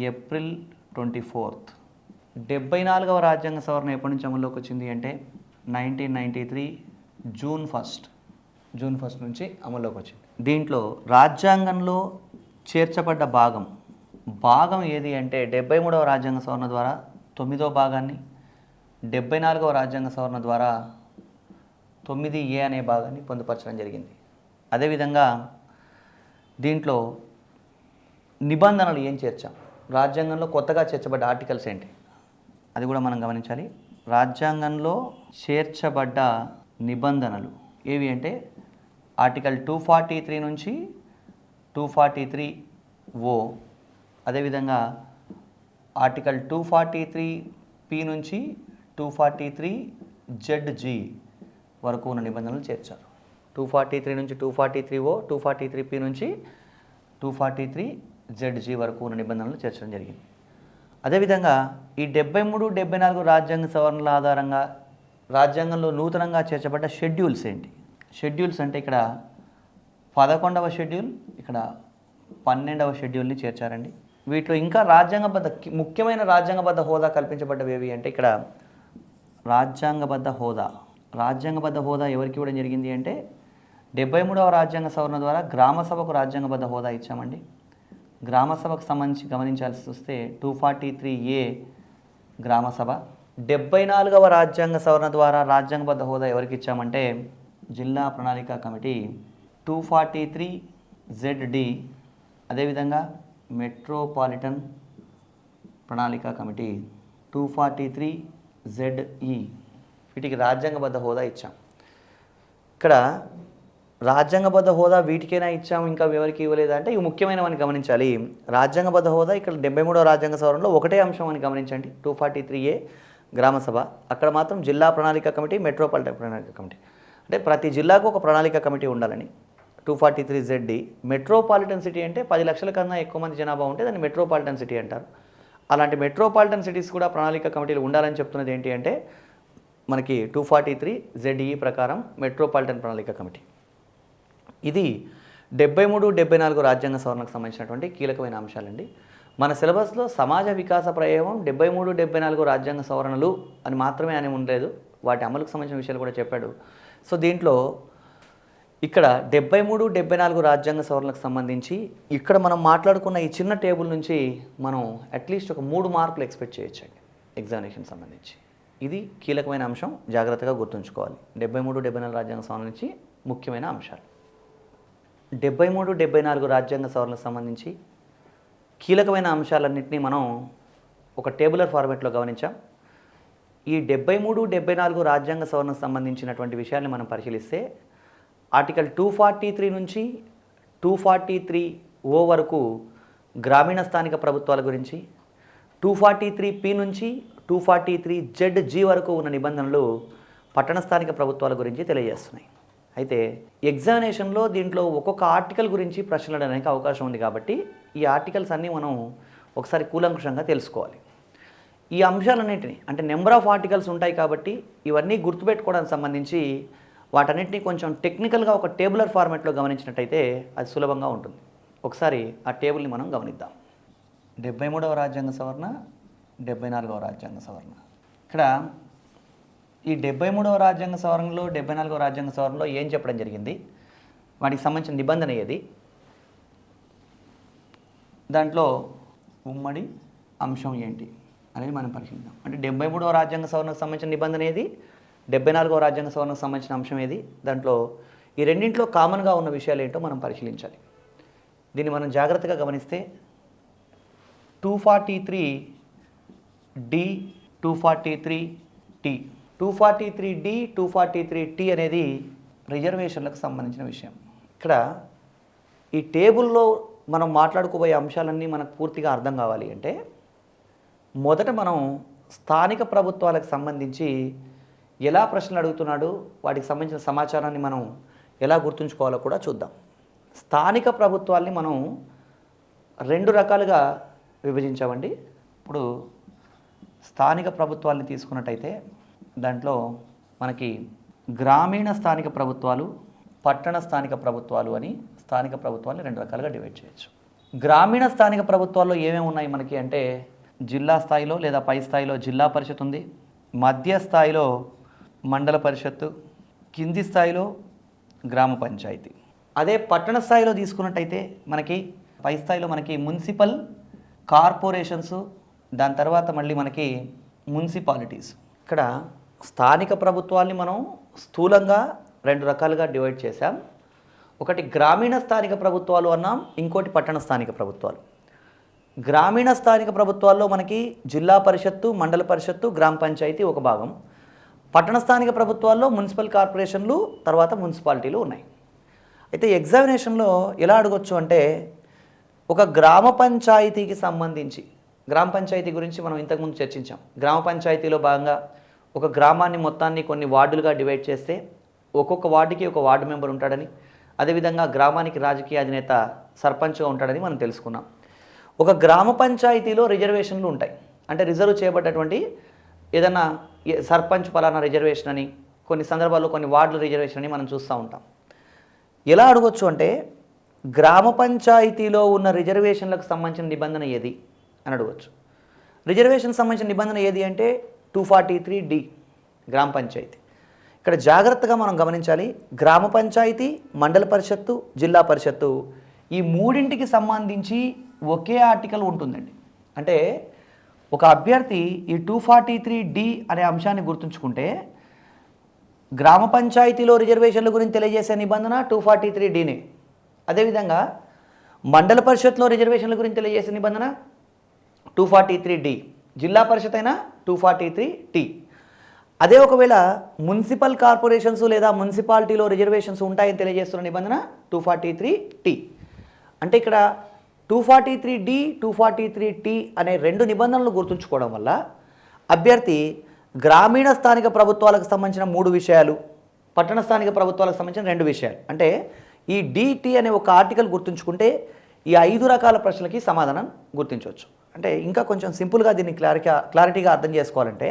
ఏప్రిల్ 24. 74వ రాజ్యాంగ సవరణ ఎప్పటి నుంచి అమల్లోకి వచ్చింది అంటే 1993 జూన్ 1 నుంచి అమల్లోకి వచ్చింది. దీంట్లో రాజ్యాంగంలో చేర్చబడ్డ భాగం ఏది అంటే 73వ రాజ్యాంగ సవరణ ద్వారా 9వ భాగాన్ని, 74వ రాజ్యాంగ సవరణ ద్వారా 9A అనే భాగాన్ని పొందుపరచడం జరిగింది. అదేవిధంగా దీంట్లో నిబంధనలు ఏం చేర్చాం, రాజ్యాంగంలో కొత్తగా చేర్చబడ్డ ఆర్టికల్స్ ఏంటి అది కూడా మనం గమనించాలి. రాజ్యాంగంలో చేర్చబడ్డ నిబంధనలు ఏవి అంటే ఆర్టికల్ 243 నుంచి 243O, అదేవిధంగా ఆర్టికల్ 243P నుంచి 243ZG వరకు ఉన్న నిబంధనలు చేర్చారు. 243 నుంచి 243O, 243P నుంచి 243ZG వరకు ఉన్న నిబంధనలు చేర్చడం జరిగింది. అదేవిధంగా ఈ 73, 74 రాజ్యాంగ సవరణల ఆధారంగా రాజ్యాంగంలో నూతనంగా చేర్చబడ్డ షెడ్యూల్స్ ఏంటి? షెడ్యూల్స్ అంటే ఇక్కడ 11వ షెడ్యూల్, ఇక్కడ 12వ షెడ్యూల్ని చేర్చారండి. వీటిలో ఇంకా ముఖ్యమైన రాజ్యాంగబద్ధ హోదా కల్పించబడ్డవి ఏవి అంటే ఇక్కడ రాజ్యాంగబద్ధ హోదా ఎవరికి ఇవ్వడం జరిగింది అంటే 73వ రాజ్యాంగ సవరణ ద్వారా గ్రామ సభకు రాజ్యాంగబద్ధ హోదా ఇచ్చామండి. గ్రామ సభకు సంబంధించి గమనించాల్సి వస్తే 243A గ్రామ సభ. 74వ రాజ్యాంగ సవరణ ద్వారా రాజ్యాంగబద్ధ హోదా ఎవరికి ఇచ్చామంటే జిల్లా ప్రణాళిక కమిటీ. 243ZD అదేవిధంగా మెట్రోపాలిటన్ ప్రణాళిక కమిటీ 243ZE వీటికి రాజ్యాంగబద్ధ హోదా ఇచ్చాం. ఇక్కడ రాజ్యాంగబద్ధ హోదా వీటికైనా ఇచ్చాము, ఇంకా ఎవరికి ఇవ్వలేదా అంటే ఇవి ముఖ్యమైనవని గమనించాలి. రాజ్యాంగబద్ధ హోదా ఇక్కడ 73వ రాజ్యాంగ సవరణలో ఒకటే అంశం అని గమనించండి, 243A గ్రామ సభ. అక్కడ మాత్రం జిల్లా ప్రణాళిక కమిటీ, మెట్రోపాలిటన్ ప్రణాళిక కమిటీ, అంటే ప్రతి జిల్లాకు ఒక ప్రణాళిక కమిటీ ఉండాలని. 243ZD మెట్రోపాలిటన్ సిటీ అంటే 10 లక్షల కన్నా ఎక్కువ మంది జనాభా ఉంటే దాన్ని మెట్రోపాలిటన్ సిటీ అంటారు. అలాంటి మెట్రోపాలిటన్ సిటీస్ కూడా ప్రణాళిక కమిటీలు ఉండాలని చెప్తున్నది ఏంటి అంటే మనకి 243ZE ప్రకారం మెట్రోపాలిటన్ ప్రణాళిక కమిటీ. ఇది 73, 74 రాజ్యాంగ సవరణకు సంబంధించినటువంటి కీలకమైన అంశాలండి. మన సిలబస్లో సమాజ వికాస ప్రయోగం 73, 74 రాజ్యాంగ సవరణలు అని మాత్రమే అని ఉండలేదు, వాటి అమలుకు సంబంధించిన విషయాలు కూడా చెప్పాడు. సో దీంట్లో ఇక్కడ 73, 74 రాజ్యాంగ సవరణలకు సంబంధించి ఇక్కడ మనం మాట్లాడుకున్న ఈ చిన్న టేబుల్ నుంచి మనం అట్లీస్ట్ ఒక 3 మార్కులు ఎక్స్పెక్ట్ చేయొచ్చండి ఎగ్జామినేషన్ సంబంధించి. ఇది కీలకమైన అంశం, జాగ్రత్తగా గుర్తుంచుకోవాలి. 73, 74 రాజ్యాంగ సవరణ నుంచి ముఖ్యమైన అంశాలు. 73, 74 రాజ్యాంగ సవరణకు సంబంధించి కీలకమైన అంశాలన్నింటినీ మనం ఒక టేబులర్ ఫార్మాట్లో గమనించాం. ఈ 73, 74 రాజ్యాంగ సవరణకు సంబంధించినటువంటి విషయాన్ని మనం పరిశీలిస్తే ఆర్టికల్ 243 నుంచి 243O వరకు గ్రామీణ స్థానిక ప్రభుత్వాల గురించి, 243P నుంచి 243ZG వరకు ఉన్న నిబంధనలు పట్టణ స్థానిక ప్రభుత్వాల గురించి తెలియజేస్తున్నాయి. అయితే ఎగ్జామినేషన్లో దీంట్లో ఒక్కొక్క ఆర్టికల్ గురించి ప్రశ్నలు అడగడానికి అవకాశం ఉంది కాబట్టి ఈ ఆర్టికల్స్ అన్నీ మనం ఒకసారి కూలంకుషంగా తెలుసుకోవాలి. ఈ అంశాలన్నింటినీ అంటే నెంబర్ ఆఫ్ ఆర్టికల్స్ ఉంటాయి కాబట్టి ఇవన్నీ గుర్తుపెట్టుకోవడానికి సంబంధించి వాటన్నిటిని కొంచెం టెక్నికల్గా ఒక టేబులర్ ఫార్మాట్లో గమనించినట్టయితే అది సులభంగా ఉంటుంది. ఒకసారి ఆ టేబుల్ని మనం గమనిద్దాం. 73వ రాజ్యాంగ సవరణ, 74వ రాజ్యాంగ సవరణ. ఇక్కడ ఈ 73వ రాజ్యాంగ సవరణలో 74వ రాజ్యాంగ సవరణలో ఏం చెప్పడం జరిగింది, వాటికి సంబంధించిన నిబంధన ఏది, దాంట్లో ఉమ్మడి అంశం ఏంటి అనేది మనం పరిశీలిద్దాం. అంటే 73వ రాజ్యాంగ సవరణకు సంబంధించిన నిబంధన ఏది, 74వ రాజ్యాంగ సవరణకు సంబంధించిన అంశం ఏది, దాంట్లో ఈ రెండింటిలో కామన్గా ఉన్న విషయాలు ఏంటో మనం పరిశీలించాలి. దీన్ని మనం జాగ్రత్తగా గమనిస్తే 243D, 243T, 243D, 243T అనేది రిజర్వేషన్లకు సంబంధించిన విషయం. ఇక్కడ ఈ టేబుల్లో మనం మాట్లాడుకోబోయే అంశాలన్నీ మనకు పూర్తిగా అర్థం కావాలి అంటే మొదట మనం స్థానిక ప్రభుత్వాలకు సంబంధించి ఎలా ప్రశ్నలు అడుగుతున్నాడు, వాటికి సంబంధించిన సమాచారాన్ని మనం ఎలా గుర్తుంచుకోవాలో కూడా చూద్దాం. స్థానిక ప్రభుత్వాల్ని మనం 2 రకాలుగా విభజించామండి. ఇప్పుడు స్థానిక ప్రభుత్వాల్ని తీసుకున్నట్టయితే దాంట్లో మనకి గ్రామీణ స్థానిక ప్రభుత్వాలు, పట్టణ స్థానిక ప్రభుత్వాలు అని స్థానిక ప్రభుత్వాన్ని 2 రకాలుగా డివైడ్ చేయొచ్చు. గ్రామీణ స్థానిక ప్రభుత్వాల్లో ఏమేమి ఉన్నాయి మనకి అంటే జిల్లా స్థాయిలో లేదా పై స్థాయిలో జిల్లా పరిషత్ ఉంది, మధ్య స్థాయిలో మండల పరిషత్తు, కింది స్థాయిలో గ్రామ పంచాయతీ. అదే పట్టణ స్థాయిలో తీసుకున్నట్టయితే మనకి పై స్థాయిలో మనకి మున్సిపల్ కార్పొరేషన్స్, దాని తర్వాత మళ్ళీ మనకి మున్సిపాలిటీస్. ఇక్కడ స్థానిక ప్రభుత్వాల్ని మనం స్థూలంగా 2 రకాలుగా డివైడ్ చేశాం. ఒకటి గ్రామీణ స్థానిక ప్రభుత్వాలు అన్నాం, ఇంకోటి పట్టణ స్థానిక ప్రభుత్వాలు. గ్రామీణ స్థానిక ప్రభుత్వాల్లో మనకి జిల్లా పరిషత్తు, మండల పరిషత్తు, గ్రామ పంచాయతీ ఒక భాగం. పట్టణ స్థానిక ప్రభుత్వాల్లో మున్సిపల్ కార్పొరేషన్లు, తర్వాత మున్సిపాలిటీలు ఉన్నాయి. అయితే ఎగ్జామినేషన్లో ఎలా అడగొచ్చు అంటే ఒక గ్రామ పంచాయతీకి సంబంధించి, గ్రామ పంచాయతీ గురించి మనం ఇంతకుముందు చర్చించాం. గ్రామ పంచాయతీలో భాగంగా ఒక గ్రామాన్ని మొత్తాన్ని కొన్ని వార్డులుగా డివైడ్ చేస్తే ఒక్కొక్క వార్డుకి ఒక వార్డు మెంబర్ ఉంటాడని, అదేవిధంగా గ్రామానికి రాజకీయ అధినేత సర్పంచ్గా ఉంటాడని మనం తెలుసుకున్నాం. ఒక గ్రామ పంచాయతీలో రిజర్వేషన్లు ఉంటాయి. అంటే రిజర్వ్ చేయబడ్డటువంటి ఏదన్నా సర్పంచ్ పలానా రిజర్వేషన్ అని, కొన్ని సందర్భాల్లో కొన్ని వార్డుల రిజర్వేషన్ అని మనం చూస్తూ ఉంటాం. ఎలా అడగొచ్చు అంటే గ్రామ పంచాయతీలో ఉన్న రిజర్వేషన్లకు సంబంధించిన నిబంధన ఏది అని అడగవచ్చు. రిజర్వేషన్ సంబంధించిన నిబంధన ఏది అంటే 243D గ్రామ పంచాయతీ. ఇక్కడ జాగ్రత్తగా మనం గమనించాలి, గ్రామ పంచాయతీ, మండల పరిషత్తు, జిల్లా పరిషత్తు ఈ మూడింటికి సంబంధించి ఒకే ఆర్టికల్ ఉంటుందండి. అంటే ఒక అభ్యర్థి ఈ 243D అనే అంశాన్ని గుర్తుంచుకుంటే గ్రామ పంచాయతీలో రిజర్వేషన్ల గురించి తెలియజేసే నిబంధన 243Dనే. అదేవిధంగా మండల పరిషత్లో రిజర్వేషన్ల గురించి తెలియజేసే నిబంధన 243D, జిల్లా పరిషత్ అయినా 243T. అదే ఒకవేళ మున్సిపల్ కార్పొరేషన్స్ లేదా మున్సిపాలిటీలో రిజర్వేషన్స్ ఉంటాయని తెలియజేస్తున్న నిబంధన 243T. అంటే ఇక్కడ 243D, 243T అనే 2 నిబంధనలు గుర్తుంచుకోవడం వల్ల అభ్యర్థి గ్రామీణ స్థానిక ప్రభుత్వాలకు సంబంధించిన 3 విషయాలు, పట్టణ స్థానిక ప్రభుత్వాలకు సంబంధించిన 2 విషయాలు, అంటే ఈ DT అనే ఒక ఆర్టికల్ గుర్తుంచుకుంటే ఈ 5 రకాల ప్రశ్నలకి సమాధానం గుర్తించవచ్చు. అంటే ఇంకా కొంచెం సింపుల్గా దీన్ని క్లారిటీగా అర్థం చేసుకోవాలంటే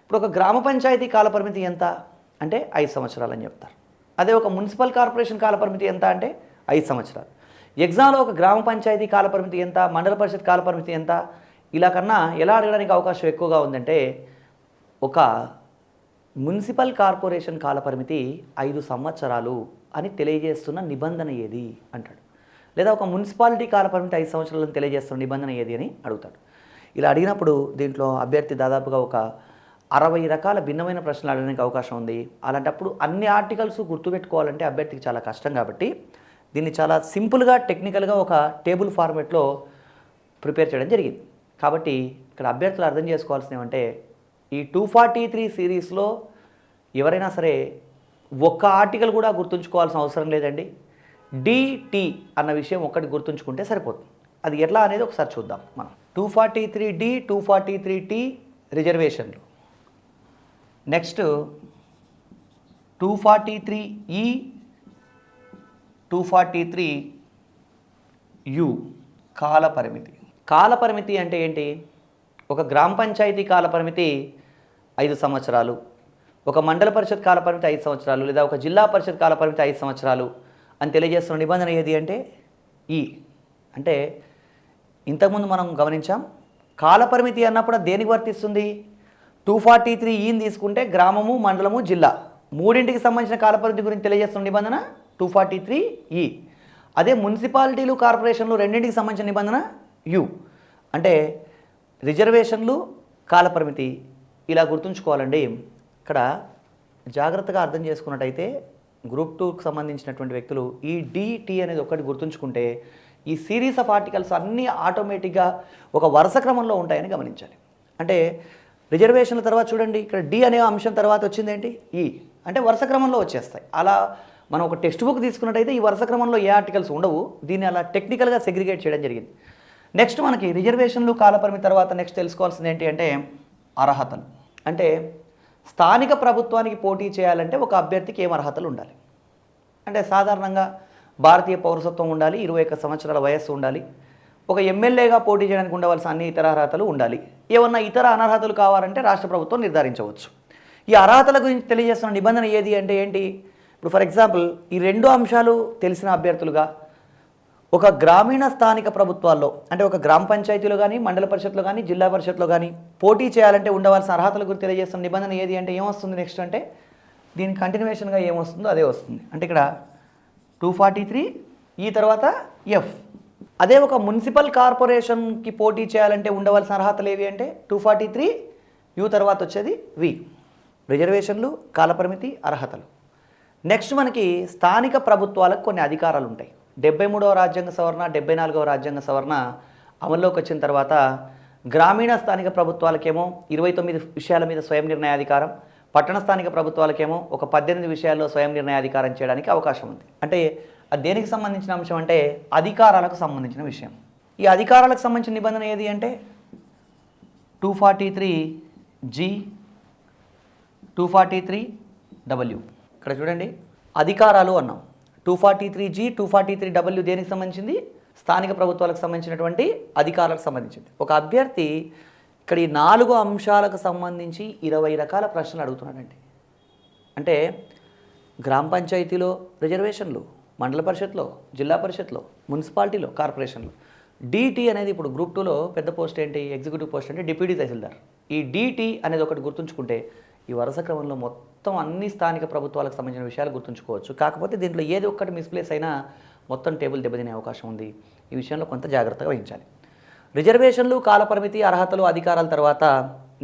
ఇప్పుడు ఒక గ్రామ పంచాయతీ కాలపరిమితి ఎంత అంటే 5 సంవత్సరాలు అని చెప్తారు. అదే ఒక మున్సిపల్ కార్పొరేషన్ కాలపరిమితి ఎంత అంటే 5 సంవత్సరాలు. ఎగ్జామ్లో ఒక గ్రామ పంచాయతీ కాలపరిమితి ఎంత, మండల పరిషత్ కాలపరిమితి ఎంత, ఇలా కన్నా ఎలా అడగడానికి అవకాశం ఎక్కువగా ఉందంటే ఒక మున్సిపల్ కార్పొరేషన్ కాలపరిమితి 5 సంవత్సరాలు అని తెలియజేస్తున్న నిబంధన ఏది అంటాడు. లేదా ఒక మున్సిపాలిటీ కాలపరిమితి 5 సంవత్సరాలను తెలియజేస్తున్న నిబంధన ఏది అని అడుగుతాడు. ఇలా అడిగినప్పుడు దీంట్లో అభ్యర్థి దాదాపుగా ఒక 60 రకాల భిన్నమైన ప్రశ్నలు అడగడానికి అవకాశం ఉంది. అలాంటప్పుడు అన్ని ఆర్టికల్స్ గుర్తుపెట్టుకోవాలంటే అభ్యర్థికి చాలా కష్టం కాబట్టి దీన్ని చాలా సింపుల్గా టెక్నికల్గా ఒక టేబుల్ ఫార్మేట్లో ప్రిపేర్ చేయడం జరిగింది. కాబట్టి ఇక్కడ అభ్యర్థులు అర్థం చేసుకోవాల్సినవి ఏమంటే ఈ 243 సిరీస్లో ఎవరైనా సరే ఒక్క ఆర్టికల్ కూడా గుర్తుంచుకోవాల్సిన అవసరం లేదండి. డిటి అన్న విషయం ఒక్కటి గుర్తుంచుకుంటే సరిపోతుంది. అది ఎట్లా అనేది ఒకసారి చూద్దాం మనం. 243D 243T రిజర్వేషన్లు, నెక్స్ట్ 243E 243U కాలపరిమితి. కాలపరిమితి అంటే ఏంటి? ఒక గ్రామ పంచాయతీ కాలపరిమితి 5 సంవత్సరాలు, ఒక మండల పరిషత్ కాలపరిమితి 5 సంవత్సరాలు, లేదా ఒక జిల్లా పరిషత్ కాలపరిమితి 5 సంవత్సరాలు అని తెలియజేస్తున్న నిబంధన ఏది అంటే ఈ. అంటే ఇంతకుముందు మనం గమనించాం కాలపరిమితి అన్నప్పుడు దేనికి వర్తిస్తుంది? 243ఈని తీసుకుంటే గ్రామము, మండలము, జిల్లా మూడింటికి సంబంధించిన కాలపరిమితి గురించి తెలియజేస్తున్న నిబంధన 243E. అదే మున్సిపాలిటీలు, కార్పొరేషన్లు రెండింటికి సంబంధించిన నిబంధన యు. అంటే రిజర్వేషన్లు, కాలపరిమితి ఇలా గుర్తుంచుకోవాలండి. ఇక్కడ జాగ్రత్తగా అర్థం చేసుకున్నట్టయితే గ్రూప్ 2కి సంబంధించినటువంటి వ్యక్తులు ఈ డిటి అనేది ఒకటి గుర్తుంచుకుంటే ఈ సిరీస్ ఆఫ్ ఆర్టికల్స్ అన్నీ ఆటోమేటిక్గా ఒక వరుస క్రమంలో ఉంటాయని గమనించాలి. అంటే రిజర్వేషన్ల తర్వాత చూడండి ఇక్కడ డి అనే అంశం తర్వాత వచ్చింది ఏంటి? ఈ. అంటే వరుస క్రమంలో వచ్చేస్తాయి. అలా మనం ఒక టెక్స్ట్ బుక్ తీసుకున్నట్టయితే ఈ వరుస క్రమంలో ఏ ఆర్టికల్స్ ఉండవు. దీన్ని అలా టెక్నికల్గా సెగ్రిగేట్ చేయడం జరిగింది. నెక్స్ట్ మనకి రిజర్వేషన్లు, కాలపరిమితి తర్వాత నెక్స్ట్ తెలుసుకోవాల్సింది ఏంటి అంటే అర్హతలు. అంటే స్థానిక ప్రభుత్వానికి పోటీ చేయాలంటే ఒక అభ్యర్థికి ఏం అర్హతలు ఉండాలి అంటే సాధారణంగా భారతీయ పౌరసత్వం ఉండాలి, 21 సంవత్సరాల వయస్సు ఉండాలి, ఒక ఎమ్మెల్యేగా పోటీ చేయడానికి ఉండవలసిన అన్ని ఇతర అర్హతలు ఉండాలి. ఏమన్నా ఇతర అనర్హతలు కావాలంటే రాష్ట్ర ప్రభుత్వం నిర్ధారించవచ్చు. ఈ అర్హతల గురించి తెలియజేస్తున్న నిబంధన ఏది అంటే ఏంటి? ఇప్పుడు ఫర్ ఎగ్జాంపుల్ ఈ రెండు అంశాలు తెలిసిన అభ్యర్థులుగా ఒక గ్రామీణ స్థానిక ప్రభుత్వాల్లో అంటే ఒక గ్రామ పంచాయతీలో కానీ, మండల పరిషత్లో కానీ, జిల్లా పరిషత్లో కానీ పోటీ చేయాలంటే ఉండవలసిన అర్హతల గురించి తెలియజేస్తున్న నిబంధన ఏది అంటే ఏమొస్తుంది నెక్స్ట్ అంటే దీని కంటిన్యూషన్గా ఏమొస్తుందో అదే వస్తుంది. అంటే ఇక్కడ 243 ఈ తర్వాత ఎఫ్. అదే ఒక మున్సిపల్ కార్పొరేషన్కి పోటీ చేయాలంటే ఉండవలసిన అర్హతలు ఏవి అంటే 243 యూ తర్వాత వచ్చేది వి. రిజర్వేషన్లు, కాలపరిమితి, అర్హతలు. నెక్స్ట్ మనకి స్థానిక ప్రభుత్వాలకు కొన్ని అధికారాలు ఉంటాయి. 73వ రాజ్యాంగ సవరణ, 74వ రాజ్యాంగ సవరణ అమల్లోకి వచ్చిన తర్వాత గ్రామీణ స్థానిక ప్రభుత్వాలకేమో 29 విషయాల మీద స్వయం నిర్ణయాధికారం, పట్టణ స్థానిక ప్రభుత్వాలకేమో ఒక 18 విషయాల్లో స్వయం నిర్ణయాధికారం చేయడానికి అవకాశం ఉంది. అంటే అది దేనికి సంబంధించిన అంశం అంటే అధికారాలకు సంబంధించిన విషయం. ఈ అధికారాలకు సంబంధించిన నిబంధన ఏది అంటే 243G 243W. ఇక్కడ చూడండి అధికారాలు అన్నాం. 243G 243W దేనికి సంబంధించింది? స్థానిక ప్రభుత్వాలకు సంబంధించినటువంటి అధికారాలకు సంబంధించింది. ఒక అభ్యర్థి ఇక్కడ ఈ 4 అంశాలకు సంబంధించి 20 రకాల ప్రశ్నలు అడుగుతున్నాడండి. అంటే గ్రామ పంచాయతీలో రిజర్వేషన్లు, మండల పరిషత్లో, జిల్లా పరిషత్లో, మున్సిపాలిటీలో, కార్పొరేషన్లో. డిటి అనేది ఇప్పుడు గ్రూప్ 2లో పెద్ద పోస్ట్ ఏంటి? ఎగ్జిక్యూటివ్ పోస్ట్ అంటే డిప్యూటీ తహసీల్దార్. ఈ డిటి అనేది ఒకటి గుర్తుంచుకుంటే ఈ వరుస క్రమంలో మొత్తం అన్ని స్థానిక ప్రభుత్వాలకు సంబంధించిన విషయాలు గుర్తుంచుకోవచ్చు. కాకపోతే దీంట్లో ఏది ఒక్కటి మిస్ప్లేస్ అయినా మొత్తం టేబుల్ దెబ్బతినే అవకాశం ఉంది. ఈ విషయంలో కొంత జాగ్రత్తగా వహించాలి. రిజర్వేషన్లు, కాలపరిమితి, అర్హతలు, అధికారాల తర్వాత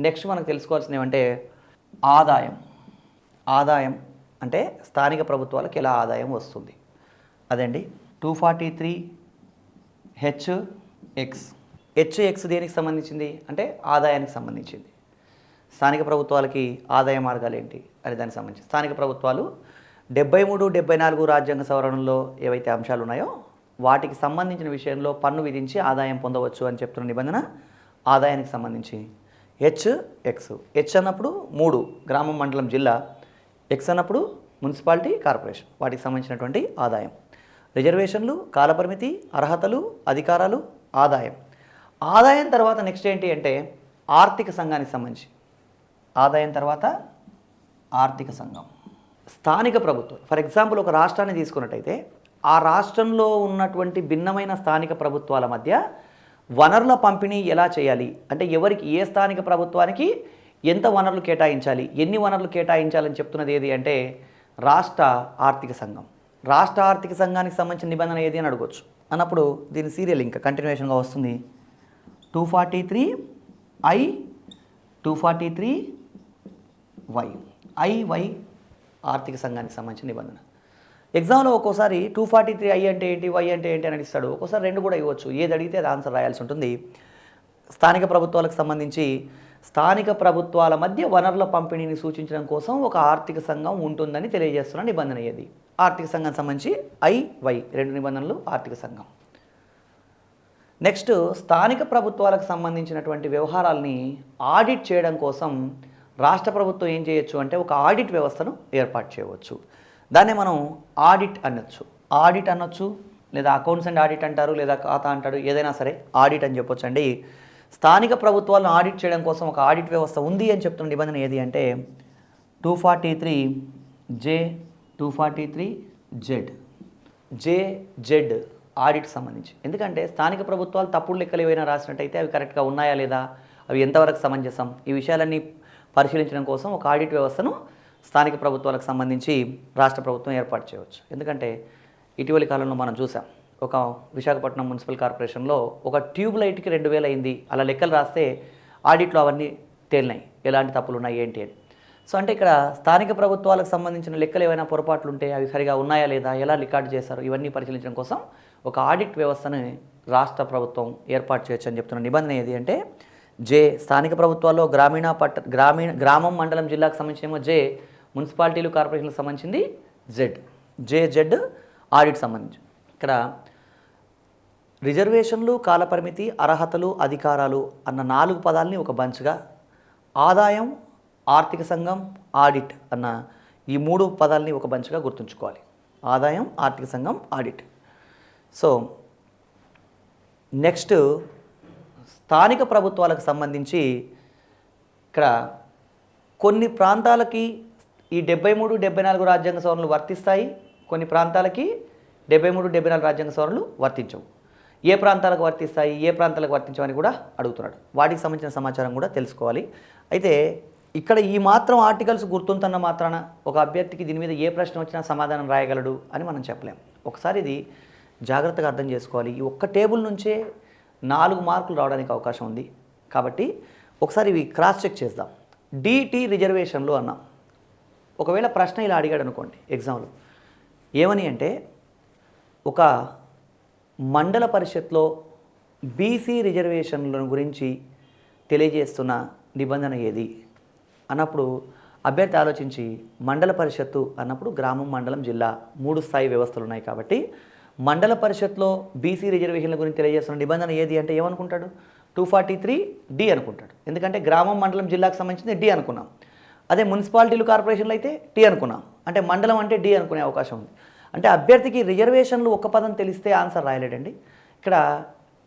నెక్స్ట్ మనకు తెలుసుకోవాల్సింది ఏమంటే ఆదాయం. ఆదాయం అంటే స్థానిక ప్రభుత్వాలకు ఎలా ఆదాయం వస్తుంది అదండి. 243HX. HX దేనికి సంబంధించింది అంటే ఆదాయానికి సంబంధించింది. స్థానిక ప్రభుత్వాలకి ఆదాయ మార్గాలు ఏంటి అనే దానికి సంబంధించి స్థానిక ప్రభుత్వాలు 73, 74 రాజ్యాంగ సవరణలో ఏవైతే అంశాలు ఉన్నాయో వాటికి సంబంధించిన విషయంలో పన్ను విధించి ఆదాయం పొందవచ్చు అని చెప్తున్న నిబంధన ఆదాయానికి సంబంధించి హెచ్ అన్నప్పుడు 3 గ్రామం, మండలం, జిల్లా, ఎక్స్ అన్నప్పుడు మున్సిపాలిటీ, కార్పొరేషన్ వాటికి సంబంధించినటువంటి ఆదాయం. రిజర్వేషన్లు, కాలపరిమితి, అర్హతలు, అధికారాలు, ఆదాయం. ఆదాయం తర్వాత నెక్స్ట్ ఏంటి అంటే ఆర్థిక సంఘానికి సంబంధించి ఆదాయం తర్వాత ఆర్థిక సంఘం. స్థానిక ప్రభుత్వం ఫర్ ఎగ్జాంపుల్ ఒక రాష్ట్రాన్ని తీసుకున్నట్టయితే ఆ రాష్ట్రంలో ఉన్నటువంటి భిన్నమైన స్థానిక ప్రభుత్వాల మధ్య వనరుల పంపిణీ ఎలా చేయాలి, అంటే ఎవరికి ఏ స్థానిక ప్రభుత్వానికి ఎంత వనరులు కేటాయించాలి, ఎన్ని వనరులు కేటాయించాలని చెప్తున్నది ఏది అంటే రాష్ట్ర ఆర్థిక సంఘం. రాష్ట్ర ఆర్థిక సంఘానికి సంబంధించిన నిబంధన ఏది అని అడగవచ్చు. అన్నప్పుడు దీని సీరియల్ ఇంకా కంటిన్యూషన్గా వస్తుంది. 243I 243Y IY ఆర్థిక సంఘానికి సంబంధించిన నిబంధన. ఎగ్జామ్లో ఒక్కోసారి 243I అంటే ఏంటి, వై అంటే ఏంటి అని అడిస్తాడు. ఒక్కోసారి రెండు కూడా ఇవ్వచ్చు. ఏది అడిగితే అది ఆన్సర్ రాయాల్సి ఉంటుంది. స్థానిక ప్రభుత్వాలకు సంబంధించి స్థానిక ప్రభుత్వాల మధ్య వనరుల పంపిణీని సూచించడం కోసం ఒక ఆర్థిక సంఘం ఉంటుందని తెలియజేస్తున్న నిబంధన ఏది? ఆర్థిక సంఘం సంబంధించి IY రెండు నిబంధనలు ఆర్థిక సంఘం. నెక్స్ట్, స్థానిక ప్రభుత్వాలకు సంబంధించినటువంటి వ్యవహారాలని ఆడిట్ చేయడం కోసం రాష్ట్ర ప్రభుత్వం ఏం చేయొచ్చు అంటే ఒక ఆడిట్ వ్యవస్థను ఏర్పాటు చేయవచ్చు. దాన్నే మనం ఆడిట్ అనొచ్చు. ఆడిట్ అనొచ్చు, లేదా అకౌంట్స్ అండ్ ఆడిట్ అంటారు, లేదా ఖాతా అంటాడు, ఏదైనా సరే ఆడిట్ అని చెప్పొచ్చు అండి. స్థానిక ప్రభుత్వాలను ఆడిట్ చేయడం కోసం ఒక ఆడిట్ వ్యవస్థ ఉంది అని చెప్తున్న నిబంధన ఏది అంటే 243J 243Z ఆడిట్కి సంబంధించి. ఎందుకంటే స్థానిక ప్రభుత్వాలు తప్పుడు లెక్కలు ఏవైనా రాసినట్టయితే అవి కరెక్ట్గా ఉన్నాయా లేదా, అవి ఎంతవరకు సమంజసం, ఈ విషయాలన్నీ పరిశీలించడం కోసం ఒక ఆడిట్ వ్యవస్థను స్థానిక ప్రభుత్వాలకు సంబంధించి రాష్ట్ర ప్రభుత్వం ఏర్పాటు చేయవచ్చు. ఎందుకంటే ఇటీవలి కాలంలో మనం చూసాం, ఒక విశాఖపట్నం మున్సిపల్ కార్పొరేషన్లో ఒక ట్యూబ్ లైట్కి 2000 అయింది. అలా లెక్కలు రాస్తే ఆడిట్లో అవన్నీ తేలినాయి, ఎలాంటి తప్పులు ఉన్నాయి ఏంటి అని. సో అంటే ఇక్కడ స్థానిక ప్రభుత్వాలకు సంబంధించిన లెక్కలు ఏవైనా పొరపాట్లు ఉంటే అవి సరిగా ఉన్నాయా లేదా, ఎలా రికార్డు చేశారు, ఇవన్నీ పరిశీలించడం కోసం ఒక ఆడిట్ వ్యవస్థను రాష్ట్ర ప్రభుత్వం ఏర్పాటు చేయొచ్చు అని చెప్తున్న నిబంధన ఏది అంటే జే. స్థానిక ప్రభుత్వాల్లో గ్రామం మండలం జిల్లాకు సంబంధించినేమో జే, మున్సిపాలిటీలు కార్పొరేషన్లకు సంబంధించింది జెడ్ ఆడిట్ సంబంధించి. ఇక్కడ రిజర్వేషన్లు, కాలపరిమితి, అర్హతలు, అధికారాలు అన్న 4 పదాలని ఒక బంచ్గా, ఆదాయం, ఆర్థిక సంఘం, ఆడిట్ అన్న ఈ 3 పదాలని ఒక బంచ్గా గుర్తుంచుకోవాలి. ఆదాయం, ఆర్థిక సంఘం, ఆడిట్. సో నెక్స్ట్, స్థానిక ప్రభుత్వాలకు సంబంధించి ఇక్కడ కొన్ని ప్రాంతాలకి ఈ 73, 74 రాజ్యాంగ సవరణలు వర్తిస్తాయి, కొన్ని ప్రాంతాలకి 73, 74 రాజ్యాంగ సవరణలు వర్తించవు. ఏ ప్రాంతాలకు వర్తిస్తాయి, ఏ ప్రాంతాలకు వర్తించవని కూడా అడుగుతున్నాడు. వాటికి సంబంధించిన సమాచారం కూడా తెలుసుకోవాలి. అయితే ఇక్కడ ఈ మాత్రం ఆర్టికల్స్ గుర్తుంటున్న మాత్రాన ఒక అభ్యర్థికి దీని మీద ఏ ప్రశ్న వచ్చినా సమాధానం రాయగలడు అని మనం చెప్పలేం. ఒకసారి ఇది జాగ్రత్తగా అర్థం చేసుకోవాలి. ఈ ఒక్క టేబుల్ నుంచే 4 మార్కులు రావడానికి అవకాశం ఉంది. కాబట్టి ఒకసారి ఇవి క్రాస్ చెక్ చేద్దాం. డిటి రిజర్వేషన్లు అన్నాం. ఒకవేళ ప్రశ్న ఇలా అడిగాడు అనుకోండి ఎగ్జామ్లో, ఏమని అంటే ఒక మండల పరిషత్లో బీసీ రిజర్వేషన్ల గురించి తెలియజేస్తున్న నిబంధన ఏది అన్నప్పుడు అభ్యర్థి ఆలోచించి మండల పరిషత్తు అన్నప్పుడు గ్రామం, మండలం, జిల్లా 3 స్థాయి వ్యవస్థలు ఉన్నాయి. కాబట్టి మండల పరిషత్లో బీసీ రిజర్వేషన్ల గురించి తెలియజేస్తున్న నిబంధన ఏది అంటే ఏమనుకుంటాడు? 243D అనుకుంటాడు. ఎందుకంటే గ్రామం, మండలం, జిల్లాకు సంబంధించింది డి అనుకున్నాం. అదే మున్సిపాలిటీలు, కార్పొరేషన్లు అయితే టీ అనుకున్నాం. అంటే మండలం అంటే డి అనుకునే అవకాశం ఉంది. అంటే అభ్యర్థికి రిజర్వేషన్లు ఒక్క పదం తెలిస్తే ఆన్సర్ రాయలేడండి. ఇక్కడ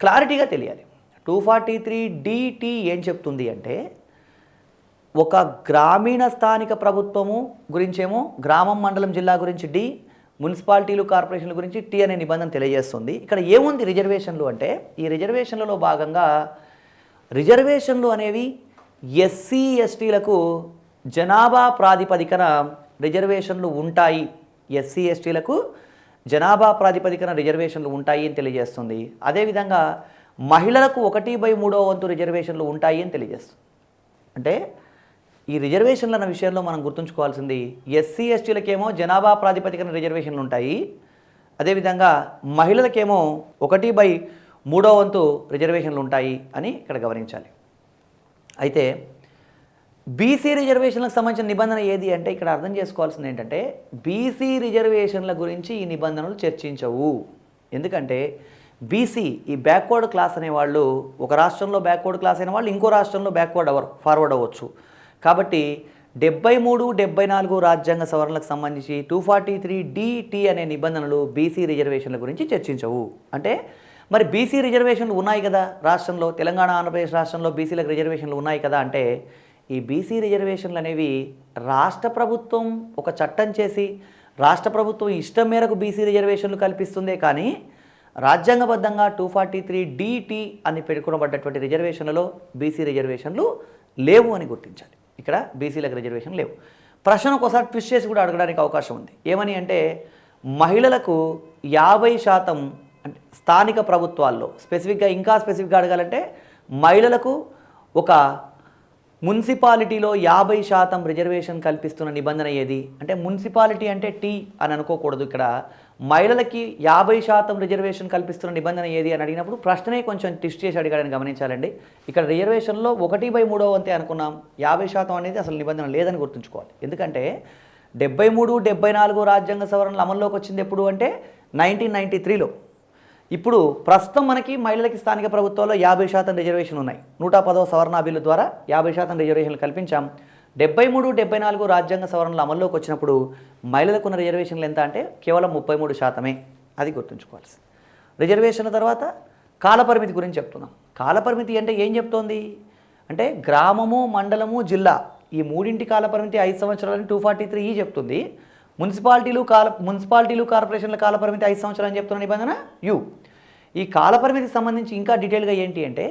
క్లారిటీగా తెలియాలి. 243DT ఏం చెప్తుంది అంటే ఒక గ్రామీణ స్థానిక ప్రభుత్వము గురించేమో గ్రామం, మండలం, జిల్లా గురించి డి, మున్సిపాలిటీలు, కార్పొరేషన్ల గురించి టీ అనే నిబంధన తెలియజేస్తుంది. ఇక్కడ ఏముంది రిజర్వేషన్లు అంటే ఈ రిజర్వేషన్లలో భాగంగా రిజర్వేషన్లు అనేవి ఎస్సీ ఎస్టీలకు జనాభా ప్రాతిపదికన రిజర్వేషన్లు ఉంటాయి. ఎస్సీ ఎస్టీలకు జనాభా ప్రాతిపదికన రిజర్వేషన్లు ఉంటాయి అని తెలియజేస్తుంది. అదేవిధంగా మహిళలకు 1/3 వంతు రిజర్వేషన్లు ఉంటాయి అని తెలియజేస్తుంది. అంటే ఈ రిజర్వేషన్లు అన్న విషయంలో మనం గుర్తుంచుకోవాల్సింది ఎస్సీ ఎస్టీలకేమో జనాభా ప్రాతిపదికన రిజర్వేషన్లు ఉంటాయి. అదేవిధంగా మహిళలకేమో 1/3 వంతు రిజర్వేషన్లు ఉంటాయి అని ఇక్కడ గమనించాలి. అయితే బీసీ రిజర్వేషన్లకు సంబంధించిన నిబంధన ఏది అంటే ఇక్కడ అర్థం చేసుకోవాల్సింది ఏంటంటే బీసీ రిజర్వేషన్ల గురించి ఈ నిబంధనలు చర్చించవు. ఎందుకంటే బీసీ ఈ బ్యాక్వర్డ్ క్లాస్ అనేవాళ్ళు ఒక రాష్ట్రంలో బ్యాక్వర్డ్ క్లాస్ అయిన వాళ్ళు ఇంకో రాష్ట్రంలో ఫార్వర్డ్ అవ్వచ్చు. కాబట్టి 73, 74 రాజ్యాంగ సవరణలకు సంబంధించి 243DT అనే నిబంధనలు బీసీ రిజర్వేషన్ల గురించి చర్చించవు. అంటే మరి బీసీ రిజర్వేషన్లు ఉన్నాయి కదా రాష్ట్రంలో, తెలంగాణ, ఆంధ్రప్రదేశ్ రాష్ట్రంలో బీసీలకు రిజర్వేషన్లు ఉన్నాయి కదా అంటే ఈ బీసీ రిజర్వేషన్లు అనేవి రాష్ట్ర ప్రభుత్వం ఒక చట్టం చేసి రాష్ట్ర ప్రభుత్వం ఇష్టం మేరకు బీసీ రిజర్వేషన్లు కల్పిస్తుందే కానీ రాజ్యాంగబద్ధంగా 243 అని పేర్కొనబడ్డటువంటి రిజర్వేషన్లలో బీసీ రిజర్వేషన్లు లేవు అని గుర్తించాలి. ఇక్కడ బీసీలకు రిజర్వేషన్ లేవు. ప్రశ్న ఒకసారి ట్విస్ట్ చేసి కూడా అడగడానికి అవకాశం ఉంది. ఏమని అంటే మహిళలకు 50% అంటే స్థానిక ప్రభుత్వాల్లో ఇంకా స్పెసిఫిక్గా అడగాలంటే మహిళలకు ఒక మున్సిపాలిటీలో 50% రిజర్వేషన్ కల్పిస్తున్న నిబంధన ఏది అంటే మున్సిపాలిటీ అంటే టీ అని అనుకోకూడదు. ఇక్కడ మహిళలకి 50% రిజర్వేషన్ కల్పిస్తున్న నిబంధన ఏది అని అడిగినప్పుడు ప్రశ్నే కొంచెం ట్విస్ట్ చేసి అడిగాడని గమనించాలండి. ఇక్కడ రిజర్వేషన్లో 1/3 వంతే అనుకున్నాం, 50% అనేది అసలు నిబంధన లేదని గుర్తుంచుకోవాలి. ఎందుకంటే 73, 74 రాజ్యాంగ సవరణలు అమల్లోకి వచ్చింది ఎప్పుడు అంటే 1993లో. ఇప్పుడు ప్రస్తుతం మనకి మహిళలకి స్థానిక ప్రభుత్వాల్లో 50% రిజర్వేషన్ ఉన్నాయి. 110వ సవరణ బిల్లు ద్వారా 50% రిజర్వేషన్లు కల్పించాం. 73, 74 రాజ్యాంగ సవరణలు అమల్లోకి వచ్చినప్పుడు మహిళలకు ఉన్న రిజర్వేషన్లు ఎంత అంటే కేవలం 33%. అది గుర్తుంచుకోవాల్సి. రిజర్వేషన్ల తర్వాత కాలపరిమితి గురించి చెప్తున్నాం. కాలపరిమితి అంటే ఏం చెప్తోంది అంటే గ్రామము, మండలము, జిల్లా ఈ మూడింటి కాలపరిమితి 5 సంవత్సరాలని 243 చెప్తుంది. మున్సిపాలిటీలు కార్పొరేషన్ల కాలపరిమితి 5 సంవత్సరాలు అని చెప్తున్న నిబంధన యు. ఈ కాలపరిమితికి సంబంధించి ఇంకా డీటెయిల్గా ఏంటి అంటే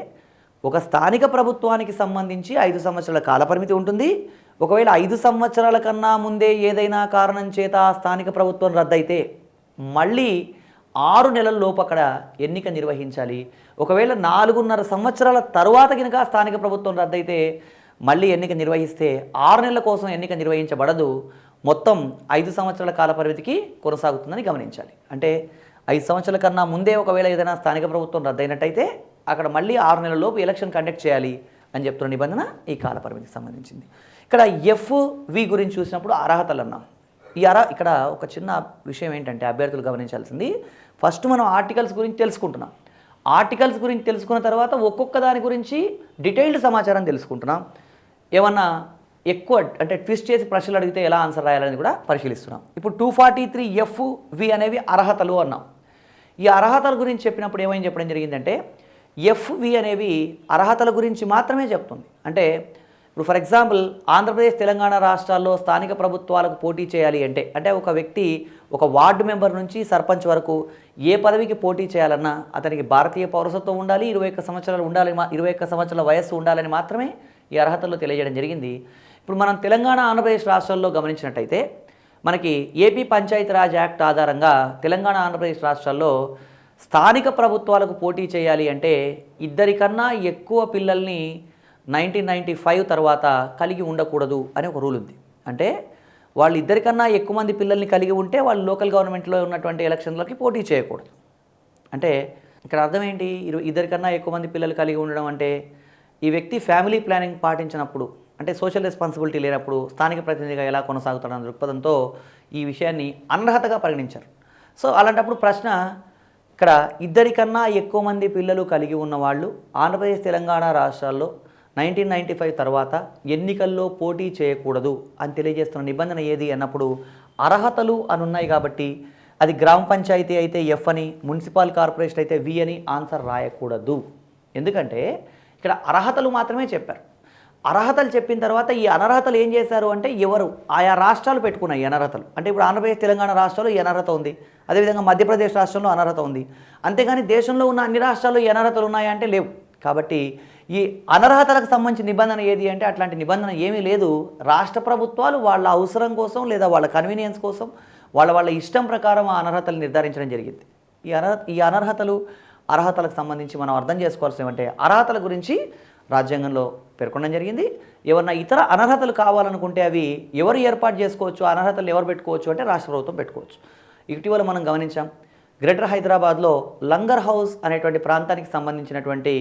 ఒక స్థానిక ప్రభుత్వానికి సంబంధించి 5 సంవత్సరాల కాలపరిమితి ఉంటుంది. ఒకవేళ 5 సంవత్సరాల కన్నా ముందే ఏదైనా కారణం చేత స్థానిక ప్రభుత్వం రద్దయితే మళ్ళీ 6 నెలల లోపు అక్కడ ఎన్నిక నిర్వహించాలి. ఒకవేళ 4.5 సంవత్సరాల తరువాత కనుక స్థానిక ప్రభుత్వం రద్దయితే మళ్ళీ ఎన్నిక నిర్వహిస్తే 6 నెలల కోసం ఎన్నిక నిర్వహించబడదు. మొత్తం 5 సంవత్సరాల కాలపరిమితికి కొనసాగుతుందని గమనించాలి. అంటే 5 సంవత్సరాల కన్నా ముందే ఒకవేళ ఏదైనా స్థానిక ప్రభుత్వం రద్దయినట్టయితే అక్కడ మళ్ళీ 6 నెలల లోపు ఎలక్షన్ కండక్ట్ చేయాలి అని చెప్తున్న నిబంధన ఈ కాలపరిమితికి సంబంధించింది. ఇక్కడ FV గురించి చూసినప్పుడు అర్హతలు అన్నాం. ఇక్కడ ఒక చిన్న విషయం ఏంటంటే అభ్యర్థులు గమనించాల్సింది, ఫస్ట్ మనం ఆర్టికల్స్ గురించి తెలుసుకుంటున్నాం. ఆర్టికల్స్ గురించి తెలుసుకున్న తర్వాత ఒక్కొక్క దాని గురించి డీటెయిల్డ్ సమాచారం తెలుసుకుంటున్నాం. ఏమన్నా ఎక్కువ అంటే ట్విస్ట్ చేసి ప్రశ్నలు అడిగితే ఎలా ఆన్సర్ రాయాలని కూడా పరిశీలిస్తున్నాం. ఇప్పుడు 243 FV అనేవి అర్హతలు అన్నాం. ఈ అర్హతల గురించి చెప్పినప్పుడు ఏమైంది చెప్పడం జరిగిందంటే FV అనేవి అర్హతల గురించి మాత్రమే చెప్తుంది. అంటే ఇప్పుడు ఫర్ ఎగ్జాంపుల్ ఆంధ్రప్రదేశ్, తెలంగాణ రాష్ట్రాల్లో స్థానిక ప్రభుత్వాలకు పోటీ చేయాలి అంటే ఒక వ్యక్తి ఒక వార్డు మెంబర్ నుంచి సర్పంచ్ వరకు ఏ పదవికి పోటీ చేయాలన్నా అతనికి భారతీయ పౌరసత్వం ఉండాలి, 21 సంవత్సరాలు ఉండాలి, 21 సంవత్సరాల వయస్సు ఉండాలని మాత్రమే ఈ అర్హతల్లో తెలియజేయడం జరిగింది. ఇప్పుడు మనం తెలంగాణ, ఆంధ్రప్రదేశ్ రాష్ట్రాల్లో గమనించినట్టయితే మనకి ఏపీ పంచాయతీరాజ్ యాక్ట్ ఆధారంగా తెలంగాణ, ఆంధ్రప్రదేశ్ రాష్ట్రాల్లో స్థానిక ప్రభుత్వాలకు పోటీ చేయాలి అంటే 2 కన్నా ఎక్కువ పిల్లల్ని 1995 తర్వాత కలిగి ఉండకూడదు అని ఒక రూల్ ఉంది. అంటే వాళ్ళు 2 కన్నా ఎక్కువ మంది పిల్లల్ని కలిగి ఉంటే వాళ్ళు లోకల్ గవర్నమెంట్లో ఉన్నటువంటి ఎలక్షన్లకి పోటీ చేయకూడదు. అంటే ఇక్కడ అర్థం ఏంటి, 2 కన్నా ఎక్కువ మంది పిల్లలు కలిగి ఉండడం అంటే ఈ వ్యక్తి ఫ్యామిలీ ప్లానింగ్ పాటించినప్పుడు అంటే సోషల్ రెస్పాన్సిబిలిటీ లేనప్పుడు స్థానిక ప్రతినిధిగా ఎలా కొనసాగుతాడన్న దృక్పథంతో ఈ విషయాన్ని అనర్హతగా పరిగణించారు. సో అలాంటప్పుడు ప్రశ్న ఇక్కడ 2 కన్నా ఎక్కువ మంది పిల్లలు కలిగి ఉన్న వాళ్ళు ఆంధ్రప్రదేశ్, తెలంగాణ రాష్ట్రాల్లో 1995 తర్వాత ఎన్నికల్లో పోటీ చేయకూడదు అని తెలియజేస్తున్న నిబంధన ఏది అన్నప్పుడు అర్హతలు అని ఉన్నాయి కాబట్టి అది గ్రామ పంచాయతీ అయితే F అని, మున్సిపల్ కార్పొరేషన్ అయితే V అని ఆన్సర్ రాయకూడదు. ఎందుకంటే ఇక్కడ అర్హతలు మాత్రమే చెప్పారు. అర్హతలు చెప్పిన తర్వాత ఈ అనర్హతలు ఏం చేశారు అంటే ఎవరు ఆయా రాష్ట్రాలు పెట్టుకున్నాయి అనర్హతలు. అంటే ఇప్పుడు ఆంధ్రప్రదేశ్, తెలంగాణ రాష్ట్రాల్లో ఈ అనర్హత ఉంది, అదేవిధంగా మధ్యప్రదేశ్ రాష్ట్రంలో అనర్హత ఉంది. అంతేగాని దేశంలో ఉన్న అన్ని రాష్ట్రాల్లో ఈ అనర్హతలు ఉన్నాయా అంటే లేవు. కాబట్టి ఈ అనర్హతలకు సంబంధించిన నిబంధన ఏది అంటే అట్లాంటి నిబంధన ఏమీ లేదు. రాష్ట్ర ప్రభుత్వాలు వాళ్ళ అవసరం కోసం లేదా వాళ్ళ కన్వీనియన్స్ కోసం వాళ్ళ ఇష్టం ప్రకారం ఆ అనర్హతలు నిర్ధారించడం జరిగింది. ఈ అర్హతలకు సంబంధించి మనం అర్థం చేసుకోవాల్సి ఏమంటే అర్హతల గురించి రాజ్యాంగంలో పేర్కొనడం జరిగింది. ఎవరన్నా ఇతర అనర్హతలు కావాలనుకుంటే అవి ఎవరు ఏర్పాటు చేసుకోవచ్చు, అనర్హతలు ఎవరు పెట్టుకోవచ్చు అంటే రాష్ట్ర ప్రభుత్వం పెట్టుకోవచ్చు. ఇటీవల మనం గమనించాం, గ్రేటర్ హైదరాబాద్లో లంగర్ హౌస్ అనేటువంటి ప్రాంతానికి సంబంధించినటువంటి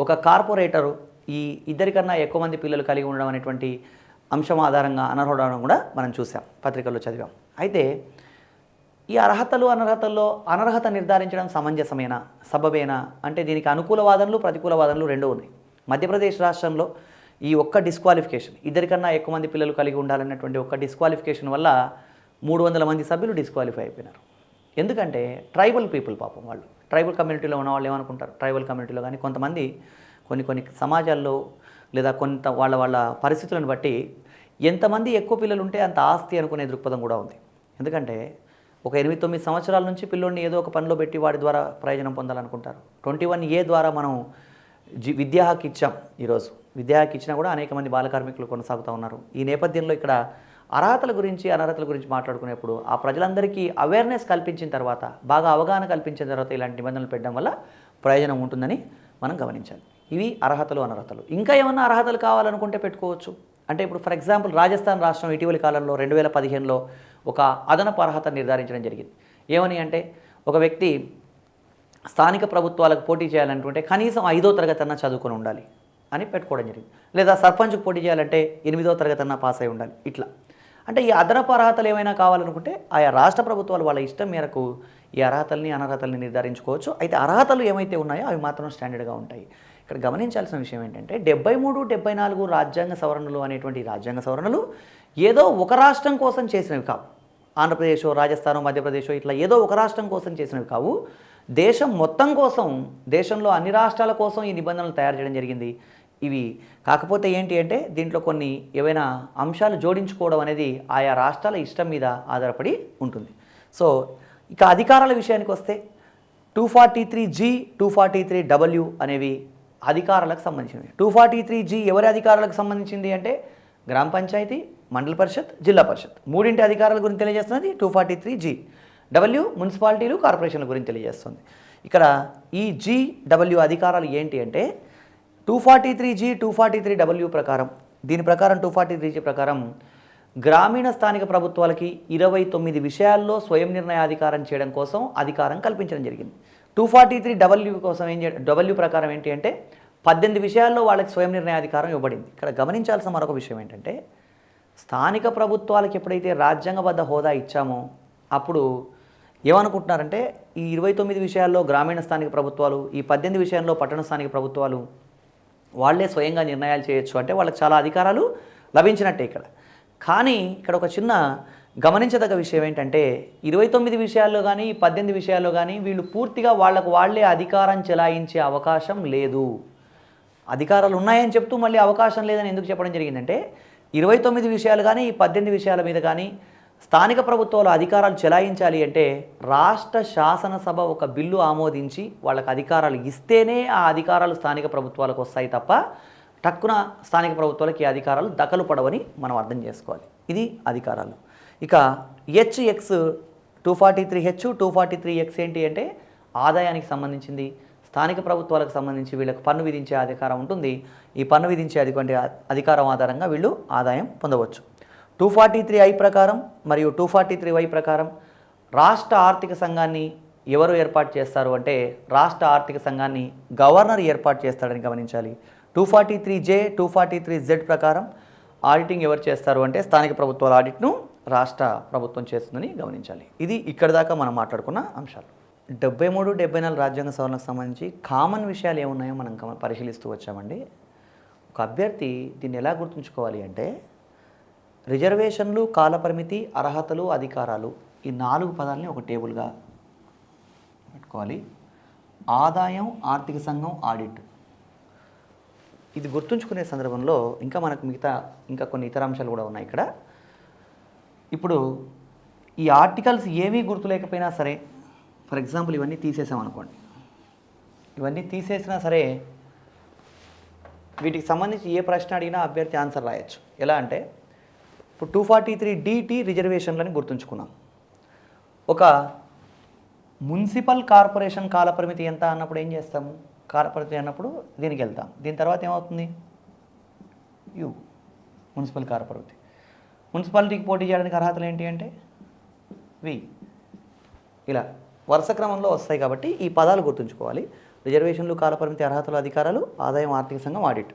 ఒక కార్పొరేటరు ఈ 2 కన్నా ఎక్కువ మంది పిల్లలు కలిగి ఉండడం అనేటువంటి అంశం ఆధారంగా అనర్హుడవడం కూడా మనం చూసాం, పత్రికల్లో చదివాం. అయితే ఈ అర్హతలు అనర్హతల్లో అనర్హత నిర్ధారించడం సమంజసమేనా, సబబేనా అంటే దీనికి అనుకూల వాదనలు, ప్రతికూల వాదనలు రెండూ ఉన్నాయి. మధ్యప్రదేశ్ రాష్ట్రంలో ఈ ఒక్క డిస్క్వాలిఫికేషన్ 2 కన్నా ఎక్కువ మంది పిల్లలు కలిగి ఉండాలన్నటువంటి ఒక్క డిస్క్వాలిఫికేషన్ వల్ల 300 మంది సభ్యులు డిస్క్వాలిఫై అయిపోయినారు. ఎందుకంటే ట్రైబల్ పీపుల్, పాపం వాళ్ళు ట్రైబల్ కమ్యూనిటీలో ఉన్న వాళ్ళు ఏమనుకుంటారు, ట్రైబల్ కమ్యూనిటీలో కానీ కొంతమంది కొన్ని సమాజాల్లో లేదా కొంత వాళ్ళ పరిస్థితులను బట్టి ఎంతమంది ఎక్కువ పిల్లలు ఉంటే అంత ఆస్తి అనుకునే దృక్పథం కూడా ఉంది. ఎందుకంటే ఒక 8-9 సంవత్సరాల నుంచి పిల్లోడిని ఏదో ఒక పనిలో పెట్టి వాడి ద్వారా ప్రయోజనం పొందాలనుకుంటారు. 21A ద్వారా మనం విద్యా హక్కు ఇచ్చాం. ఈరోజు విద్యా హక్కు ఇచ్చినా కూడా అనేక మంది బాల కార్మికులు కొనసాగుతూ ఉన్నారు. ఈ నేపథ్యంలో ఇక్కడ అర్హతల గురించి అనర్హతల గురించి మాట్లాడుకునేప్పుడు ఆ ప్రజలందరికీ అవేర్నెస్ కల్పించిన తర్వాత, బాగా అవగాహన కల్పించిన తర్వాత ఇలాంటి నిబంధనలు పెట్టడం వల్ల ప్రయోజనం ఉంటుందని మనం గమనించాలి. ఇవి అర్హతలు అనర్హతలు. ఇంకా ఏమన్నా అర్హతలు కావాలనుకుంటే పెట్టుకోవచ్చు. అంటే ఇప్పుడు ఫర్ ఎగ్జాంపుల్ రాజస్థాన్ రాష్ట్రం ఇటీవలి కాలంలో 2015లో ఒక అదనపు అర్హత నిర్ధారించడం జరిగింది. ఏమని అంటే ఒక వ్యక్తి స్థానిక ప్రభుత్వాలకు పోటీ చేయాలనుకుంటే కనీసం 5వ తరగతి అన్నా చదువుకొని ఉండాలి అని పెట్టుకోవడం జరిగింది. లేదా సర్పంచ్కి పోటీ చేయాలంటే 8వ తరగతి అన్నా పాస్ అయి ఉండాలి. ఇట్లా అంటే ఈ అదనపు అర్హతలు ఏమైనా కావాలనుకుంటే ఆయా రాష్ట్ర ప్రభుత్వాలు వాళ్ళ ఇష్టం మేరకు ఈ అర్హతల్ని అనర్హతల్ని నిర్ధారించుకోవచ్చు. అయితే అర్హతలు ఏమైతే ఉన్నాయో అవి మాత్రం స్టాండర్డ్గా ఉంటాయి. ఇక్కడ గమనించాల్సిన విషయం ఏంటంటే 73, 74 రాజ్యాంగ సవరణలు అనేటువంటి రాజ్యాంగ సవరణలు ఏదో ఒక రాష్ట్రం కోసం చేసినవి కావు. ఆంధ్రప్రదేశో, రాజస్థానో, మధ్యప్రదేశో ఇట్లా ఏదో ఒక రాష్ట్రం కోసం చేసినవి కావు. దేశం మొత్తం కోసం, దేశంలో అన్ని రాష్ట్రాల కోసం ఈ నిబంధనలు తయారు చేయడం జరిగింది. ఇవి కాకపోతే ఏంటి అంటే దీంట్లో కొన్ని ఏవైనా అంశాలు జోడించుకోవడం అనేది ఆయా రాష్ట్రాల ఇష్టం మీద ఆధారపడి ఉంటుంది. సో ఇక అధికారాల విషయానికి వస్తే 243G, 243W అనేవి అధికారాలకు సంబంధించినవి. 243G ఎవరి అధికారాలకు సంబంధించింది అంటే గ్రామ పంచాయతీ, మండల పరిషత్, జిల్లా పరిషత్ మూడింటి అధికారాల గురించి తెలియజేస్తున్నది 243G. W మున్సిపాలిటీలు, కార్పొరేషన్ల గురించి తెలియజేస్తుంది. ఇక్కడ ఈ GW అధికారాలు ఏంటి అంటే 243G, 243W ప్రకారం, దీని ప్రకారం 243G ప్రకారం గ్రామీణ స్థానిక ప్రభుత్వాలకి 29 విషయాల్లో స్వయం నిర్ణయాధికారం చేయడం కోసం అధికారం కల్పించడం జరిగింది. 243W కోసం W ప్రకారం ఏంటి అంటే 18 విషయాల్లో వాళ్ళకి స్వయం నిర్ణయాధికారం ఇవ్వబడింది. ఇక్కడ గమనించాల్సిన మరొక విషయం ఏంటంటే స్థానిక ప్రభుత్వాలకు ఎప్పుడైతే రాజ్యాంగబద్ధ హోదా ఇచ్చామో అప్పుడు ఏమనుకుంటున్నారంటే ఈ 29 విషయాల్లో గ్రామీణ స్థానిక ప్రభుత్వాలు, ఈ 18 విషయాల్లో పట్టణ స్థానిక ప్రభుత్వాలు వాళ్ళే స్వయంగా నిర్ణయాలు చేయొచ్చు అంటే వాళ్ళకి చాలా అధికారాలు లభించినట్టే ఇక్కడ. కానీ ఇక్కడ ఒక చిన్న గమనించదగ్గ విషయం ఏంటంటే 29 విషయాల్లో కానీ 18 విషయాల్లో కానీ వీళ్ళు పూర్తిగా వాళ్ళే అధికారం చెలాయించే అవకాశం లేదు. అధికారాలు ఉన్నాయని చెప్తూ మళ్ళీ అవకాశం లేదని ఎందుకు చెప్పడం జరిగిందంటే 29 విషయాలు కానీ 18 విషయాల మీద కానీ స్థానిక ప్రభుత్వాలు అధికారాలు చెలాయించాలి అంటే రాష్ట్ర శాసనసభ ఒక బిల్లు ఆమోదించి వాళ్ళకి అధికారాలు ఇస్తేనే ఆ అధికారాలు స్థానిక ప్రభుత్వాలకు వస్తాయి తప్ప టక్కున స్థానిక ప్రభుత్వాలకి ఈ అధికారాలు దఖలు పడవని మనం అర్థం చేసుకోవాలి. ఇది అధికారాలు. ఇక HX 243H, 243X ఏంటి అంటే ఆదాయానికి సంబంధించింది. స్థానిక ప్రభుత్వాలకు సంబంధించి వీళ్ళకి పన్ను విధించే అధికారం ఉంటుంది. ఈ పన్ను విధించే అధికారం ఆధారంగా వీళ్ళు ఆదాయం పొందవచ్చు. 243I ప్రకారం మరియు 243Y ప్రకారం రాష్ట్ర ఆర్థిక సంఘాన్ని ఎవరు ఏర్పాటు చేస్తారు అంటే రాష్ట్ర ఆర్థిక సంఘాన్ని గవర్నర్ ఏర్పాటు చేస్తాడని గమనించాలి. 243J, 243Z ప్రకారం ఆడిటింగ్ ఎవరు చేస్తారు అంటే స్థానిక ప్రభుత్వాల ఆడిట్ను రాష్ట్ర ప్రభుత్వం చేస్తుందని గమనించాలి. ఇది ఇక్కడ దాకా మనం మాట్లాడుకున్న అంశాలు. 73, 74 రాజ్యాంగ సవరణకు సంబంధించి కామన్ విషయాలు ఏమున్నాయో మనం పరిశీలిస్తూ వచ్చామండి. ఒక అభ్యర్థి దీన్ని ఎలా గుర్తుంచుకోవాలి అంటే రిజర్వేషన్లు, కాలపరిమితి, అర్హతలు, అధికారాలు ఈ 4 పదాలని ఒక టేబుల్గా పెట్టుకోవాలి. ఆదాయం, ఆర్థిక సంఘం, ఆడిట్ ఇది గుర్తుంచుకునే సందర్భంలో మనకు ఇంకా కొన్ని ఇతర అంశాలు కూడా ఉన్నాయి ఇక్కడ. ఇప్పుడు ఈ ఆర్టికల్స్ ఏమీ గుర్తులేకపోయినా సరే, ఫర్ ఎగ్జాంపుల్ ఇవన్నీ తీసేసామనుకోండి, ఇవన్నీ తీసేసినా సరే వీటికి సంబంధించి ఏ ప్రశ్న అడిగినా అభ్యర్థి ఆన్సర్ రాయొచ్చు. ఎలా అంటే ఇప్పుడు 243DT రిజర్వేషన్లని గుర్తుంచుకున్నాం. ఒక మున్సిపల్ కార్పొరేషన్ కాలపరిమితి ఎంత అన్నప్పుడు ఏం చేస్తాము? కాలపరిమితి అన్నప్పుడు దీనికి వెళ్తాం. దీని తర్వాత ఏమవుతుంది? You municipal corporate. మున్సిపాలిటీకి పోటీ చేయడానికి అర్హతలు ఏంటి అంటే వి. ఇలా వరుస క్రమంలో వస్తాయి కాబట్టి ఈ పదాలు గుర్తుంచుకోవాలి. రిజర్వేషన్లు, కాలపరిమితి, అర్హతలు, అధికారాలు, ఆదాయం, ఆర్థిక సంఘం, ఆడిట్.